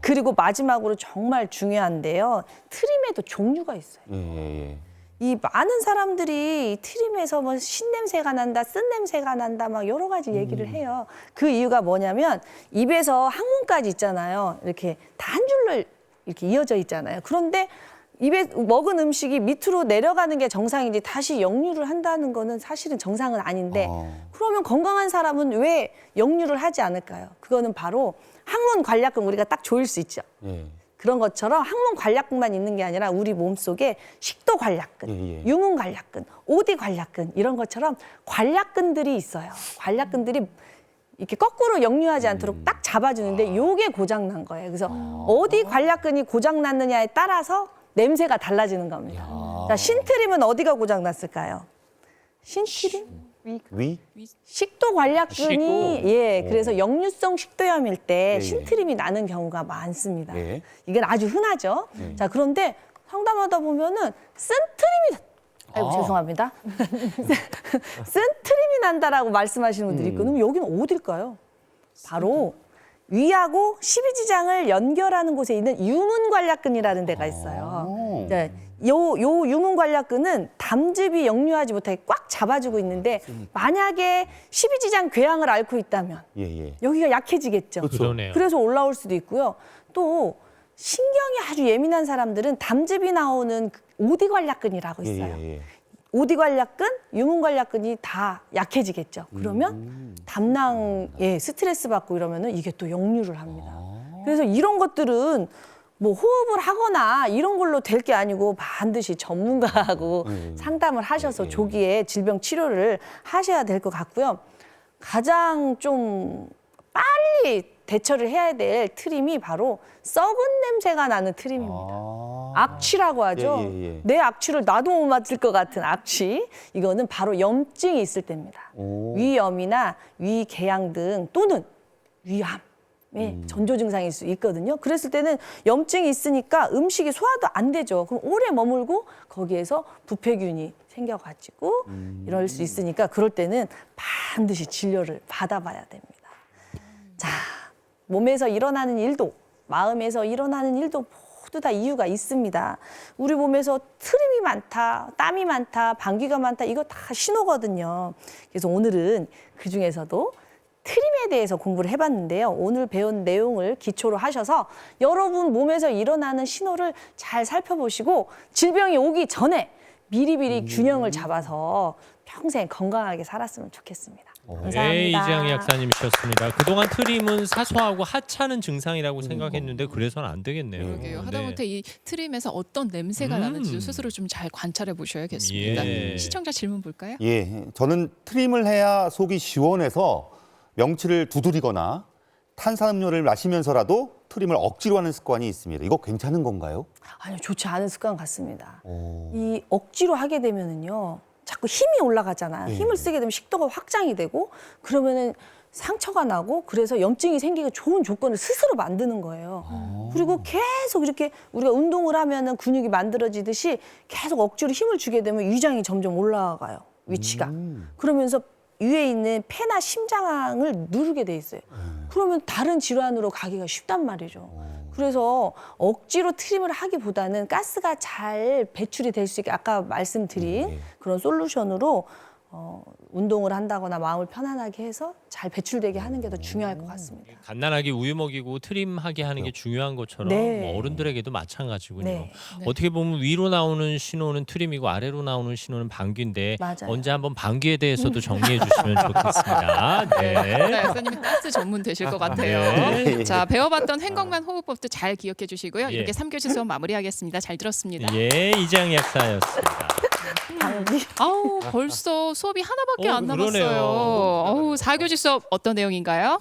그리고 마지막으로 정말 중요한데요. 트림에도 종류가 있어요. 예. 이 많은 사람들이 트림에서 뭐 신냄새가 난다, 쓴냄새가 난다, 막 여러 가지 얘기를 해요. 그 이유가 뭐냐면 입에서 항문까지 있잖아요. 이렇게 다 한 줄로 이렇게 이어져 있잖아요. 그런데 입에 먹은 음식이 밑으로 내려가는 게 정상인지 다시 역류를 한다는 거는 사실은 정상은 아닌데 그러면 건강한 사람은 왜 역류를 하지 않을까요? 그거는 바로 항문 관략근 우리가 딱 조일 수 있죠. 예. 그런 것처럼 항문 관략근만 있는 게 아니라 우리 몸속에 식도 관략근, 예, 예. 유문 관략근, 오디 관략근 이런 것처럼 관략근들이 있어요. 관략근들이 이렇게 거꾸로 역류하지 않도록 딱 잡아주는데 요게 고장 난 거예요. 그래서 어디 관략근이 고장 났느냐에 따라서 냄새가 달라지는 겁니다. 자, 신트림은 어디가 고장 났을까요? 신트림? 위? 식도 관략근이 식도. 예 그래서 역류성 식도염일 때 예. 신트림이 나는 경우가 많습니다. 예. 이건 아주 흔하죠. 자 그런데 상담하다 보면은 쓴트림이 아이고 죄송합니다. 쓴트림이 난다라고 말씀하시는 분들이 있고 그럼 여기는 어딜까요? 바로 위하고 십이지장을 연결하는 곳에 있는 유문관략근이라는 데가 있어요. 네, 요 유문관략근은 담즙이 역류하지 못하게 꽉 잡아주고 있는데 만약에 십이지장 궤양을 앓고 있다면 예. 여기가 약해지겠죠. 그러네요. 그래서 올라올 수도 있고요. 또 신경이 아주 예민한 사람들은 담즙이 나오는 오디관략근이라고 있어요. 예. 오디관략근, 유문관략근이 다 약해지겠죠. 그러면 담낭에 스트레스 받고 이러면은 이게 또 역류를 합니다. 그래서 이런 것들은 뭐 호흡을 하거나 이런 걸로 될 게 아니고 반드시 전문가하고 상담을 하셔서 조기에 질병 치료를 하셔야 될 것 같고요. 가장 좀 빨리 대처를 해야 될 트림이 바로 썩은 냄새가 나는 트림입니다. 악취라고 하죠. 예. 내 악취를 나도 못 맡을 것 같은 악취. 이거는 바로 염증이 있을 때입니다. 위염이나 위궤양 등 또는 위암의 전조 증상일 수 있거든요. 그랬을 때는 염증이 있으니까 음식이 소화도 안 되죠. 그럼 오래 머물고 거기에서 부패균이 생겨가지고 이럴 수 있으니까 그럴 때는 반드시 진료를 받아봐야 됩니다. 자, 몸에서 일어나는 일도, 마음에서 일어나는 일도 모두 다 이유가 있습니다. 우리 몸에서 트림이 많다, 땀이 많다, 방귀가 많다 이거 다 신호거든요. 그래서 오늘은 그중에서도 트림에 대해서 공부를 해봤는데요. 오늘 배운 내용을 기초로 하셔서 여러분 몸에서 일어나는 신호를 잘 살펴보시고 질병이 오기 전에 미리미리 균형을 잡아서 평생 건강하게 살았으면 좋겠습니다. 감사합니다. 네, 이재양 약사님이셨습니다. 그동안 트림은 사소하고 하찮은 증상이라고 생각했는데 그래서는 안 되겠네요. 그러게요. 네. 하다못해 이 트림에서 어떤 냄새가 나는지도 스스로 좀 잘 관찰해 보셔야겠습니다. 예. 시청자 질문 볼까요? 예, 저는 트림을 해야 속이 시원해서 명치를 두드리거나 탄산음료를 마시면서라도 트림을 억지로 하는 습관이 있습니다. 이거 괜찮은 건가요? 아니요, 좋지 않은 습관 같습니다. 이 억지로 하게 되면은요, 자꾸 힘이 올라가잖아요. 힘을 쓰게 되면 식도가 확장이 되고 그러면은 상처가 나고 그래서 염증이 생기기 좋은 조건을 스스로 만드는 거예요. 그리고 계속 이렇게 우리가 운동을 하면은 근육이 만들어지듯이 계속 억지로 힘을 주게 되면 위장이 점점 올라가요. 위치가. 그러면서 위에 있는 폐나 심장을 누르게 돼 있어요. 그러면 다른 질환으로 가기가 쉽단 말이죠. 그래서 억지로 트림을 하기보다는 가스가 잘 배출이 될 수 있게 아까 말씀드린 그런 솔루션으로 운동을 한다거나 마음을 편안하게 해서 잘 배출되게 하는 게 더 중요할 것 같습니다. 갓난아기 우유 먹이고 트림하게 하는 게 중요한 것처럼 네. 뭐 어른들에게도 마찬가지군요. 네. 어떻게 보면 위로 나오는 신호는 트림이고 아래로 나오는 신호는 방귀인데 맞아요. 언제 한번 방귀에 대해서도 정리해 주시면 좋겠습니다. 네. 약사님이 가스 전문 되실 것 같아요. 네. 자, 배워봤던 횡건관 호흡법도 잘 기억해 주시고요. 예. 이렇게 3교시 수업 마무리하겠습니다. 잘 들었습니다. 예, 이재양 약사였습니다. 아우, 벌써 수업이 하나밖에 안 그러네요. 남았어요. 어우, 4교시 수업 어떤 내용인가요?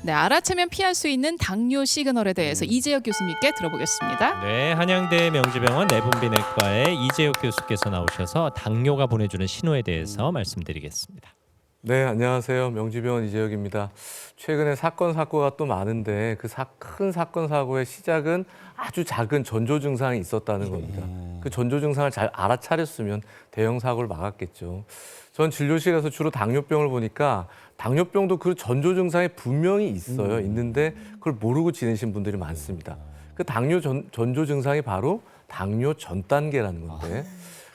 네, 알아채면 피할 수 있는 당뇨 시그널에 대해서 이재혁 교수님께 들어보겠습니다. 네, 한양대 명지병원 내분비내과의 이재혁 교수께서 나오셔서 당뇨가 보내주는 신호에 대해서 말씀드리겠습니다. 네, 안녕하세요. 명지병원 이재혁입니다. 최근에 사건 사고가 또 많은데 그 큰 사건 사고의 시작은 아주 작은 전조 증상이 있었다는 겁니다. 그 전조 증상을 잘 알아차렸으면 대형 사고를 막았겠죠. 전 진료실에서 주로 당뇨병을 보니까 당뇨병도 그 전조 증상이 분명히 있어요. 있는데 그걸 모르고 지내신 분들이 많습니다. 그 당뇨 전조 증상이 바로 당뇨 전 단계라는 건데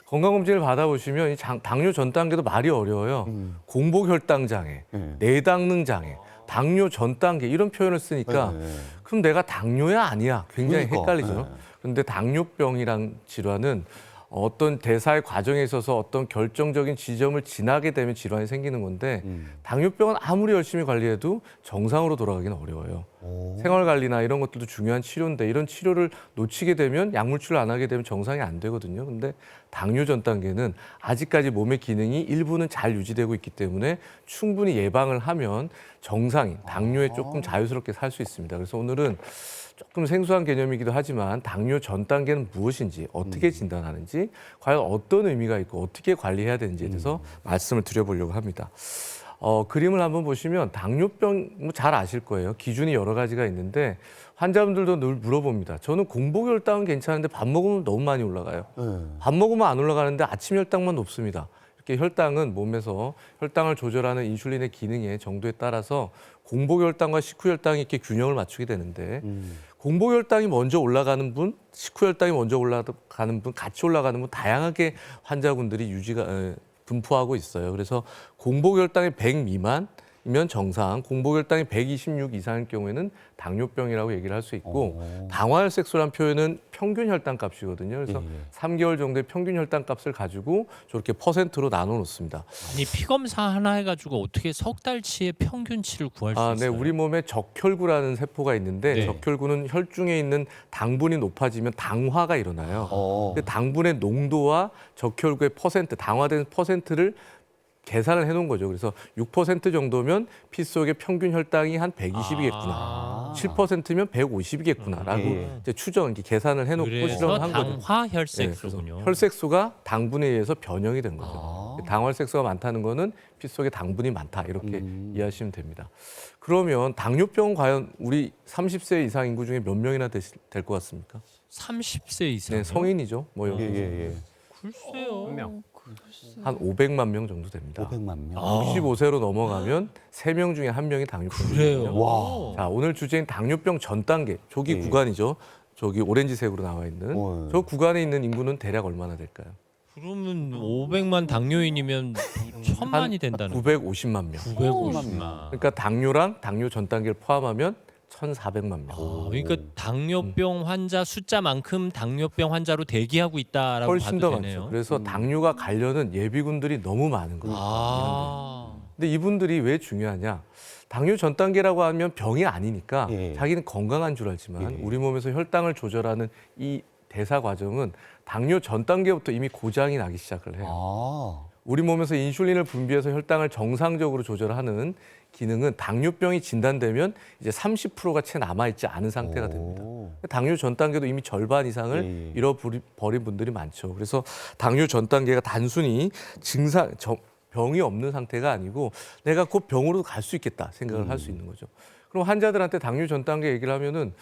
건강검진을 받아보시면 이 당뇨 전 단계도 말이 어려워요. 공복혈당 장애, 내당능 장애, 당뇨 전 단계 이런 표현을 쓰니까 그럼 내가 당뇨야 아니야 굉장히 그러니까. 헷갈리죠. 그런데 당뇨병이란 질환은 어떤 대사의 과정에 있어서 어떤 결정적인 지점을 지나게 되면 질환이 생기는 건데 당뇨병은 아무리 열심히 관리해도 정상으로 돌아가기는 어려워요. 생활관리나 이런 것들도 중요한 치료인데 이런 치료를 놓치게 되면 약물치료를 안 하게 되면 정상이 안 되거든요. 근데 당뇨 전 단계는 아직까지 몸의 기능이 일부는 잘 유지되고 있기 때문에 충분히 예방을 하면 정상인 당뇨에 조금 자유스럽게 살 수 있습니다. 그래서 오늘은 조금 생소한 개념이기도 하지만 당뇨 전 단계는 무엇인지 어떻게 진단하는지 과연 어떤 의미가 있고 어떻게 관리해야 되는지에 대해서 말씀을 드려보려고 합니다. 그림을 한번 보시면 당뇨병 뭐 잘 아실 거예요. 기준이 여러 가지가 있는데 환자분들도 늘 물어봅니다. 저는 공복혈당은 괜찮은데 밥 먹으면 너무 많이 올라가요. 밥 먹으면 안 올라가는데 아침 혈당만 높습니다. 이렇게 혈당은 몸에서 혈당을 조절하는 인슐린의 기능의 정도에 따라서 공복혈당과 식후혈당이 이렇게 균형을 맞추게 되는데 공복혈당이 먼저 올라가는 분, 식후혈당이 먼저 올라가는 분, 같이 올라가는 분 다양하게 환자분들이 분포하고 있어요. 그래서 공복혈당이 100 미만이면 정상, 공복혈당이 126 이상일 경우에는 당뇨병이라고 얘기를 할 수 있고 당화혈색소란 표현은 평균 혈당 값이거든요. 그래서 3개월 정도의 평균 혈당 값을 가지고 저렇게 퍼센트로 나눠 놓습니다. 아니 피 검사 하나 해가지고 어떻게 석 달치의 평균치를 구할 수 있어요? 네, 우리 몸에 적혈구라는 세포가 있는데 네. 적혈구는 혈중에 있는 당분이 높아지면 당화가 일어나요. 그 당분의 농도와 적혈구의 퍼센트, 당화된 퍼센트를 계산을 해놓은 거죠. 그래서 6% 정도면 피 속의 평균 혈당이 한 120이겠구나. 7%면 150이겠구나라고 이제 추정, 이렇게 계산을 해놓고 그래서 실험을 한 거죠. 당화혈색소군요. 혈색소가 당분에 의해서 변형이 된 거죠. 당화혈색소가 많다는 거는 피 속에 당분이 많다 이렇게 이해하시면 됩니다. 그러면 당뇨병은 과연 우리 30세 이상 인구 중에 몇 명이나 될 것 같습니까? 30세 이상. 네, 성인이죠. 뭐 여기 글쎄요. 한 500만 명 정도 됩니다. 500만 명. 65세로 넘어가면 3명 중에 1명이 당뇨병이거든요. 그래요. 와. 자, 오늘 주제인 당뇨병 전 단계, 조기 예. 구간이죠. 저기 오렌지색으로 나와 있는 어. 저 구간에 있는 인구는 대략 얼마나 될까요? 그러면 500만 당뇨인이면 1000만이 된다는 950만 명. 950만. 그러니까 당뇨랑 당뇨 전 단계를 포함하면 1,400만 명. 그러니까 당뇨병 환자 숫자만큼 당뇨병 환자로 대기하고 있다라고 훨씬 더 봐도 많죠. 되네요. 그래서 당뇨가 가려는 예비군들이 너무 많은 거예요. 아. 근데 이분들이 왜 중요하냐? 당뇨 전 단계라고 하면 병이 아니니까 예. 자기는 건강한 줄 알지만 예. 우리 몸에서 혈당을 조절하는 이 대사 과정은 당뇨 전 단계부터 이미 고장이 나기 시작을 해요. 아. 우리 몸에서 인슐린을 분비해서 혈당을 정상적으로 조절하는 기능은 당뇨병이 진단되면 이제 30%가 채 남아있지 않은 상태가 됩니다. 오. 당뇨 전 단계도 이미 절반 이상을 예. 잃어버린 분들이 많죠. 그래서 당뇨 전 단계가 단순히 병이 없는 상태가 아니고 내가 곧 병으로 갈 수 있겠다 생각을 할 수 있는 거죠. 그럼 환자들한테 당뇨 전 단계 얘기를 하면은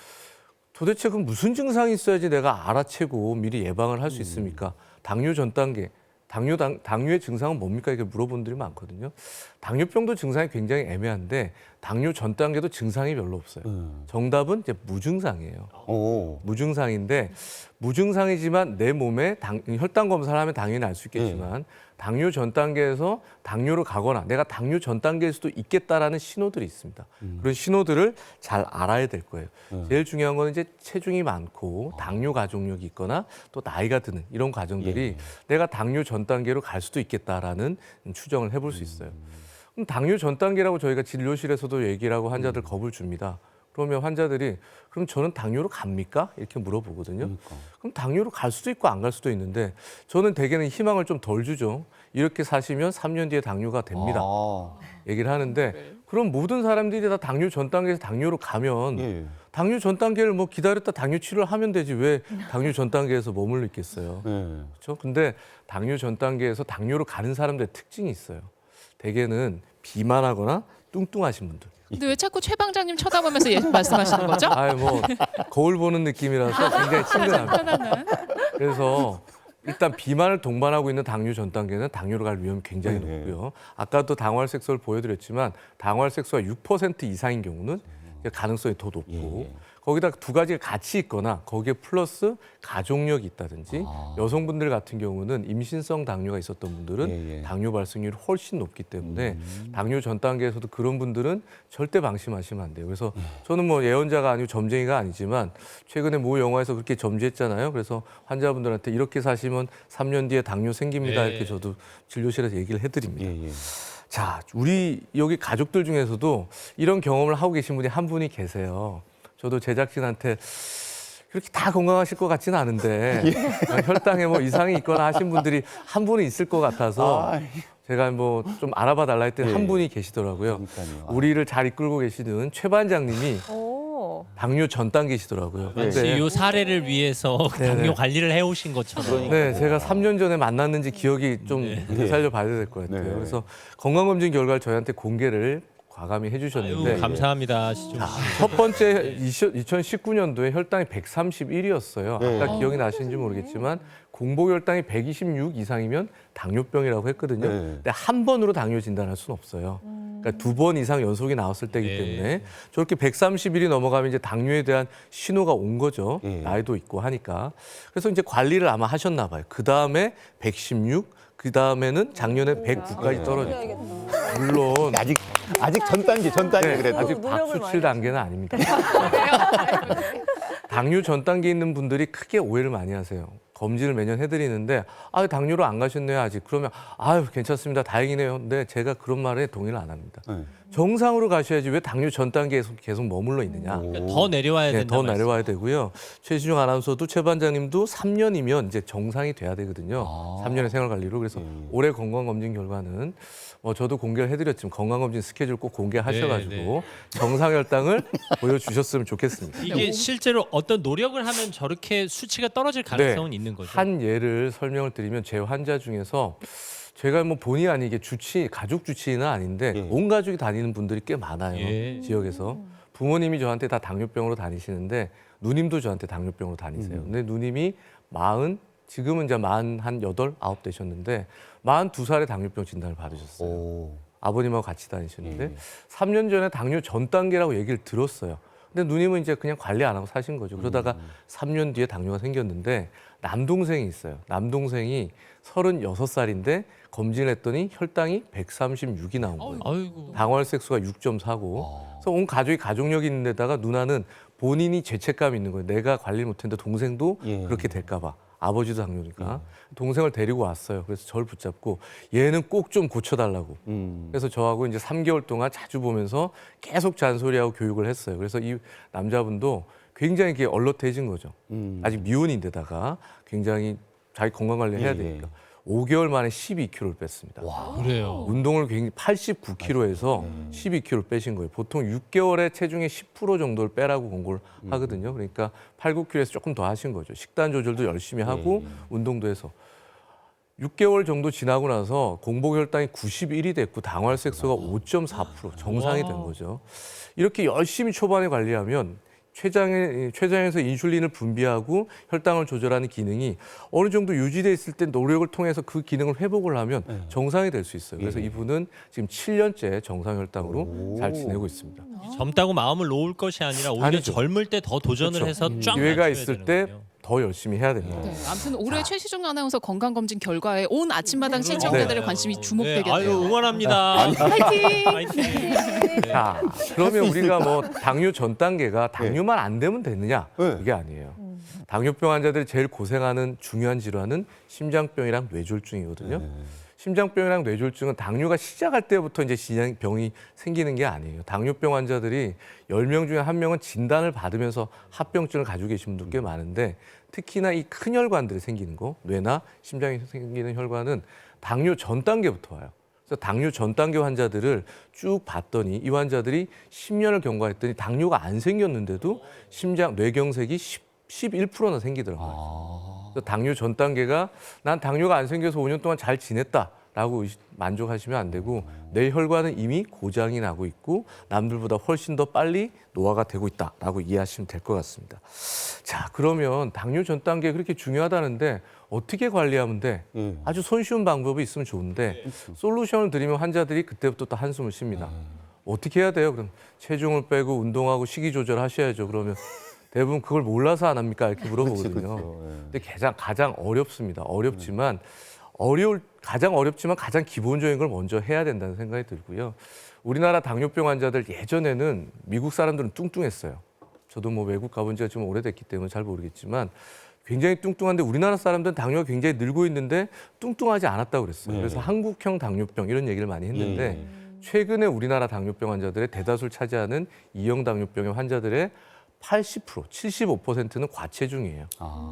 도대체 그럼 무슨 증상이 있어야지 내가 알아채고 미리 예방을 할 수 있습니까? 당뇨 전 단계, 당뇨의 증상은 뭡니까? 이렇게 물어본 분들이 많거든요. 당뇨병도 증상이 굉장히 애매한데 당뇨 전 단계도 증상이 별로 없어요. 정답은 이제 무증상이에요. 오. 무증상인데 무증상이지만 내 몸에 혈당 검사를 하면 당연히 알 수 있겠지만 당뇨 전 단계에서 당뇨로 가거나 내가 당뇨 전 단계일 수도 있겠다라는 신호들이 있습니다. 그런 신호들을 잘 알아야 될 거예요. 제일 중요한 거는 이제 체중이 많고 당뇨 가족력이 있거나 또 나이가 드는 이런 과정들이 내가 당뇨 전 단계로 갈 수도 있겠다라는 추정을 해볼 수 있어요. 그럼 당뇨 전 단계라고 저희가 진료실에서도 얘기를 하고 환자들 겁을 줍니다. 그러면 환자들이 그럼 저는 당뇨로 갑니까? 이렇게 물어보거든요. 그럼 당뇨로 갈 수도 있고 안 갈 수도 있는데 저는 대개는 희망을 좀 덜 주죠. 이렇게 사시면 3년 뒤에 당뇨가 됩니다. 아. 얘기를 하는데 그럼 모든 사람들이 다 당뇨 전 단계에서 당뇨로 가면 예. 당뇨 전 단계를 뭐 기다렸다 당뇨 치료를 하면 되지 왜 당뇨 전 단계에서 머물러 있겠어요. 예. 그렇죠? 근데 당뇨 전 단계에서 당뇨로 가는 사람들의 특징이 있어요. 대개는 비만하거나 뚱뚱하신 분들. 근데 왜 자꾸 최 방장님 쳐다보면서 말씀하시는 거죠? 아이 뭐 거울 보는 느낌이라서 굉장히 친근합니다. 편안한. 그래서 일단 비만을 동반하고 있는 당뇨 전 단계는 당뇨로 갈 위험이 굉장히 네. 높고요. 아까도 당화혈색소를 보여드렸지만 당화혈색소가 6% 이상인 경우는 가능성이 더 높고 거기다 두 가지가 같이 있거나 거기에 플러스 가족력이 있다든지 여성분들 같은 경우는 임신성 당뇨가 있었던 분들은 당뇨 발생률이 훨씬 높기 때문에 당뇨 전 단계에서도 그런 분들은 절대 방심하시면 안 돼요. 그래서 저는 뭐 예언자가 아니고 점쟁이가 아니지만 최근에 모 영화에서 그렇게 점지했잖아요. 그래서 환자분들한테 이렇게 사시면 3년 뒤에 당뇨 생깁니다. 네. 이렇게 저도 진료실에서 얘기를 해드립니다. 예. 자, 우리 여기 가족들 중에서도 이런 경험을 하고 계신 분이 한 분이 계세요. 저도 제작진한테 그렇게 다 건강하실 것 같지는 않은데 혈당에 뭐 이상이 있거나 하신 분들이 한 분이 있을 것 같아서 제가 뭐 좀 알아봐 달라 했더니 한 분이 계시더라고요. 그러니까요. 우리를 잘 이끌고 계시는 최 반장님이 오. 당뇨 전 단계시더라고요. 마치 이 사례를 위해서 네네. 당뇨 관리를 해오신 것처럼. 네, 제가 3년 전에 만났는지 기억이 좀 되살려 봐야 될 것 같아요. 네. 그래서 건강검진 결과를 저희한테 공개를 과감히 해주셨는데 아유, 감사합니다. 시청 첫 번째 2019년도에 혈당이 131이었어요. 네. 아까 기억이 나시는지 모르겠지만 공복 혈당이 126 이상이면 당뇨병이라고 했거든요. 네. 근데 한 번으로 당뇨 진단할 수는 없어요. 그러니까 2번 이상 연속이 나왔을 때이기 네. 때문에 저렇게 131이 넘어가면 이제 당뇨에 대한 신호가 온 거죠. 네. 나이도 있고 하니까. 그래서 이제 관리를 아마 하셨나 봐요. 그 다음에 116, 그 다음에는 작년에 109까지 떨어졌고. 물론 아직 전 단계 네, 그래도. 아직 노력을 박수 많이 칠 단계는 아닙니다. 당뇨 전 단계에 있는 분들이 크게 오해를 많이 하세요. 검진을 매년 해드리는데 당뇨로 안 가셨네요 아직. 그러면 괜찮습니다. 다행이네요. 근데 제가 그런 말에 동의를 안 합니다. 네. 정상으로 가셔야지 왜 당뇨 전 단계에서 계속 머물러 있느냐. 그러니까 더 내려와야 네, 된다. 더 내려와야 되고요. 최시중 아나운서도 최 반장님도 3년이면 이제 정상이 돼야 되거든요. 3년의 생활관리로. 그래서 올해 건강검진 결과는 저도 공개를 해드렸지만 건강검진 스케줄 꼭 공개하셔가지고 네. 정상 혈당을 보여주셨으면 좋겠습니다. 이게 실제로 어떤 노력을 하면 저렇게 수치가 떨어질 가능성은 있는 거죠. 한 예를 설명을 드리면 제 환자 중에서 제가 뭐 본의 아니게 가족 주치의는 아닌데 온 가족이 다니는 분들이 꽤 많아요. 예. 지역에서. 부모님이 저한테 다 당뇨병으로 다니시는데 누님도 저한테 당뇨병으로 다니세요. 근데 누님이 지금은 이제 만 한 8, 9 되셨는데 42살에 당뇨병 진단을 받으셨어요. 오. 아버님하고 같이 다니셨는데 예. 3년 전에 당뇨 전 단계라고 얘기를 들었어요. 근데 누님은 이제 그냥 관리 안 하고 사신 거죠. 그러다가 3년 뒤에 당뇨가 생겼는데 남동생이 있어요. 남동생이 36살인데 검진했더니 혈당이 136이 나온 거예요. 아이고. 당화혈색소가 6.4고. 그래서 온 가족이 가족력이 있는 데다가 누나는 본인이 죄책감이 있는 거예요. 내가 관리를 못했는데 동생도 예. 그렇게 될까 봐. 아버지도 당뇨니까. 동생을 데리고 왔어요. 그래서 저를 붙잡고 얘는 꼭 좀 고쳐달라고. 그래서 저하고 이제 3개월 동안 자주 보면서 계속 잔소리하고 교육을 했어요. 그래서 이 남자분도 굉장히 이렇게 얼럿해진 거죠. 아직 미혼인데다가 굉장히 자기 건강 관리를 해야 예, 되니까. 5개월 만에 12kg를 뺐습니다. 그래요. 운동을 굉장히 89kg에서 12kg 빼신 거예요. 보통 6개월에 체중의 10% 정도를 빼라고 권고를 하거든요. 그러니까 8, 9kg에서 조금 더 하신 거죠. 식단 조절도 열심히 하고 운동도 해서. 6개월 정도 지나고 나서 공복 혈당이 91이 됐고 당화혈색소가 5.4% 정상이 된 거죠. 이렇게 열심히 초반에 관리하면 췌장에서 인슐린을 분비하고 혈당을 조절하는 기능이 어느 정도 유지돼 있을 때 노력을 통해서 그 기능을 회복을 하면 정상이 될 수 있어요. 그래서 이분은 지금 7년째 정상 혈당으로 잘 지내고 있습니다. 젊다고 마음을 놓을 것이 아니라 오히려 아니죠. 젊을 때 더 도전을 그렇죠. 해서 쫙 기회가 맞춰야 있을 때 되는군요. 더 열심히 해야 됩니다. 네, 아무튼 올해 최시중 아나운서 건강검진 결과에 온 아침마당 시청자들의 관심이 주목되겠네요. 아유 응원합니다. 파이팅! 파이팅. 자, 그러면 우리가 뭐 당뇨 전 단계가 당뇨만 안 되면 되느냐? 네. 그게 아니에요. 당뇨병 환자들이 제일 고생하는 중요한 질환은 심장병이랑 뇌졸중이거든요. 심장병이랑 뇌졸중은 당뇨가 시작할 때부터 이제 병이 생기는 게 아니에요. 당뇨병 환자들이 10명 중에 1명은 진단을 받으면서 합병증을 가지고 계신 분들 꽤 많은데 특히나 이 큰 혈관들이 생기는 거, 뇌나 심장에 생기는 혈관은 당뇨 전 단계부터 와요. 그래서 당뇨 전 단계 환자들을 쭉 봤더니 이 환자들이 10년을 경과했더니 당뇨가 안 생겼는데도 심장 뇌경색이 11%나 생기더라고요. 그래서 당뇨 전 단계가 난 당뇨가 안 생겨서 5년 동안 잘 지냈다라고 만족하시면 안 되고 뇌 혈관은 이미 고장이 나고 있고 남들보다 훨씬 더 빨리 노화가 되고 있다라고 이해하시면 될 것 같습니다. 자, 그러면 당뇨 전 단계 그렇게 중요하다는데 어떻게 관리하면 돼? 아주 손쉬운 방법이 있으면 좋은데 솔루션을 드리면 환자들이 그때부터 또 한숨을 쉽니다. 어떻게 해야 돼요? 그럼 체중을 빼고 운동하고 식이 조절하셔야죠. 그러면 대부분 그걸 몰라서 안 합니까? 이렇게 물어보거든요. 근데 가장 어렵습니다. 어렵지만 가장 어렵지만 가장 기본적인 걸 먼저 해야 된다는 생각이 들고요. 우리나라 당뇨병 환자들 예전에는 미국 사람들은 뚱뚱했어요. 저도 뭐 외국 가본 지가 좀 오래됐기 때문에 잘 모르겠지만 굉장히 뚱뚱한데 우리나라 사람들은 당뇨가 굉장히 늘고 있는데 뚱뚱하지 않았다고 그랬어요. 그래서 한국형 당뇨병 이런 얘기를 많이 했는데 최근에 우리나라 당뇨병 환자들의 대다수를 차지하는 2형 당뇨병의 환자들의 80%, 75%는 과체중이에요.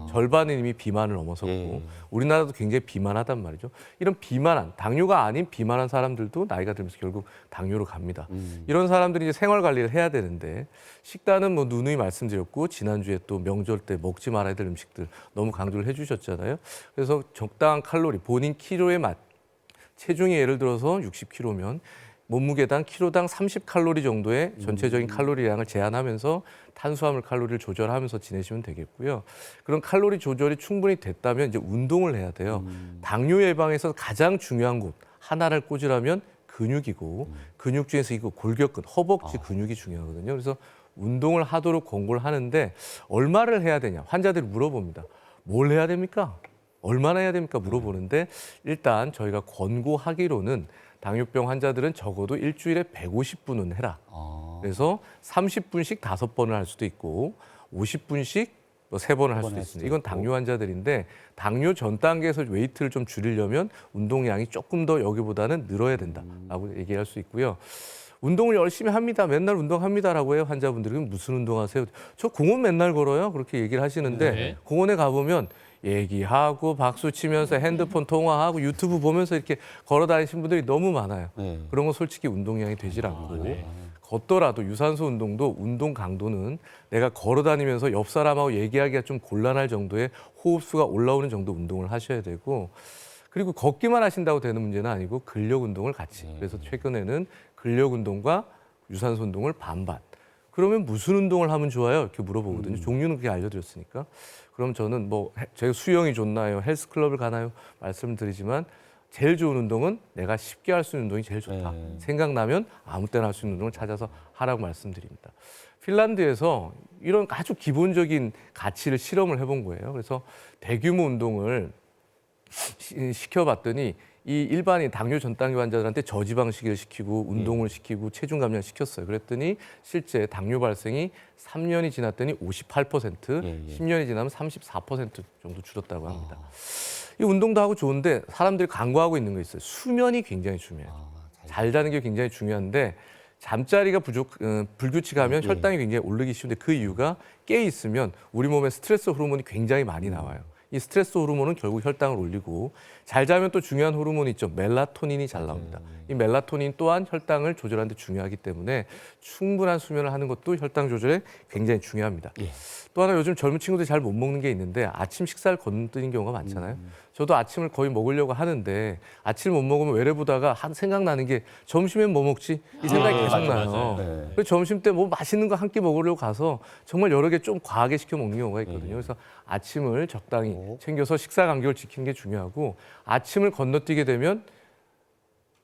절반은 이미 비만을 넘어섰고 우리나라도 굉장히 비만하단 말이죠. 이런 비만한, 당뇨가 아닌 비만한 사람들도 나이가 들면서 결국 당뇨로 갑니다. 이런 사람들이 이제 생활 관리를 해야 되는데 식단은 뭐 누누이 말씀드렸고 지난주에 또 명절 때 먹지 말아야 될 음식들 너무 강조를 해주셨잖아요. 그래서 적당한 칼로리, 본인 키로에 맞, 체중이 예를 들어서 60kg면 몸무게당 키로당 30칼로리 정도의 전체적인 칼로리량을 제한하면서 탄수화물 칼로리를 조절하면서 지내시면 되겠고요. 그런 칼로리 조절이 충분히 됐다면 이제 운동을 해야 돼요. 당뇨 예방에서 가장 중요한 곳 하나를 꽂으라면 근육이고 근육 중에서 이거 골격근, 허벅지 근육이 중요하거든요. 그래서 운동을 하도록 권고를 하는데 얼마를 해야 되냐 환자들이 물어봅니다. 뭘 해야 됩니까? 얼마나 해야 됩니까? 물어보는데 일단 저희가 권고하기로는 당뇨병 환자들은 적어도 일주일에 150분은 해라. 그래서 30분씩 5번을 할 수도 있고 50분씩 3번을 할 수도 있습니다. 이건 당뇨 환자들인데 당뇨 전 단계에서 웨이트를 좀 줄이려면 운동량이 조금 더 여기보다는 늘어야 된다라고 얘기할 수 있고요. 운동을 열심히 합니다. 맨날 운동합니다라고 해요. 환자분들이 그럼 무슨 운동하세요? 저 공원 맨날 걸어요. 그렇게 얘기를 하시는데 공원에 가보면 얘기하고 박수 치면서 핸드폰 통화하고 유튜브 보면서 이렇게 걸어 다니신 분들이 너무 많아요. 그런 건 솔직히 운동량이 되질 않고 걷더라도 유산소 운동도 운동 강도는 내가 걸어 다니면서 옆 사람하고 얘기하기가 좀 곤란할 정도의 호흡수가 올라오는 정도 운동을 하셔야 되고 그리고 걷기만 하신다고 되는 문제는 아니고 근력 운동을 같이. 그래서 최근에는 근력 운동과 유산소 운동을 반반. 그러면 무슨 운동을 하면 좋아요? 이렇게 물어보거든요. 종류는 그게 알려드렸으니까. 그럼 저는 뭐 제가 수영이 좋나요? 헬스클럽을 가나요? 말씀드리지만 제일 좋은 운동은 내가 쉽게 할 수 있는 운동이 제일 좋다. 생각나면 아무 때나 할 수 있는 운동을 찾아서 하라고 말씀드립니다. 핀란드에서 이런 아주 기본적인 가치를 실험을 해본 거예요. 그래서 대규모 운동을 시켜봤더니 이 일반인 당뇨 전단계 환자들한테 저지방식을 시키고 운동을 시키고 체중 감량 시켰어요. 그랬더니 실제 당뇨 발생이 3년이 지났더니 58%, 10년이 지나면 34% 정도 줄었다고 합니다. 이 운동도 하고 좋은데 사람들이 간과하고 있는 거 있어요. 수면이 굉장히 중요해요. 잘 자는 게 굉장히 중요한데 잠자리가 불규칙하면 혈당이 굉장히 오르기 쉬운데 그 이유가 깨 있으면 우리 몸에 스트레스 호르몬이 굉장히 많이 나와요. 이 스트레스 호르몬은 결국 혈당을 올리고 잘 자면 또 중요한 호르몬이 있죠. 멜라토닌이 잘 나옵니다. 이 멜라토닌 또한 혈당을 조절하는 데 중요하기 때문에 충분한 수면을 하는 것도 혈당 조절에 굉장히 중요합니다. 또 하나 요즘 젊은 친구들이 잘 못 먹는 게 있는데 아침 식사를 건드리는 경우가 많잖아요. 저도 아침을 거의 먹으려고 하는데 아침을 못 먹으면 외래보다가 생각나는 게 점심엔 뭐 먹지? 이 생각이 계속 나요. 그래서 점심 때 뭐 맛있는 거 한 끼 먹으려고 가서 정말 여러 개 좀 과하게 시켜 먹는 경우가 있거든요. 그래서 아침을 적당히 챙겨서 식사 간격을 지키는 게 중요하고 아침을 건너뛰게 되면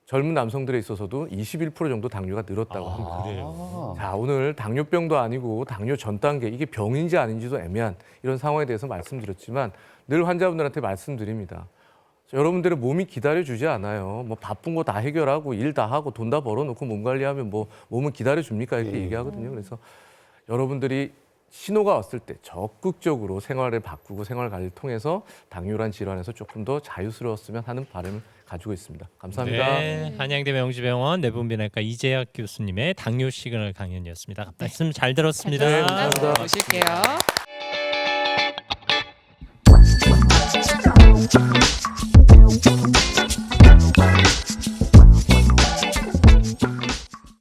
젊은 남성들에 있어서도 21% 정도 당뇨가 늘었다고 합니다. 그래요. 자, 오늘 당뇨병도 아니고 당뇨 전 단계, 이게 병인지 아닌지도 애매한 이런 상황에 대해서 말씀드렸지만 늘 환자분들한테 말씀드립니다. 여러분들의 몸이 기다려주지 않아요. 뭐 바쁜 거 다 해결하고 일 다 하고 돈 다 벌어놓고 몸 관리하면 뭐 몸은 기다려줍니까? 이렇게 얘기하거든요. 그래서 여러분들이 신호가 왔을 때 적극적으로 생활을 바꾸고 생활 관리를 통해서 당뇨란 질환에서 조금 더 자유스러웠으면 하는 바람을 가지고 있습니다. 감사합니다. 네, 한양대 명지병원 내분비내과 이재학 교수님의 당뇨 시그널 강연이었습니다. 말씀 잘 들었습니다. 네, 감사합니다. 보실게요.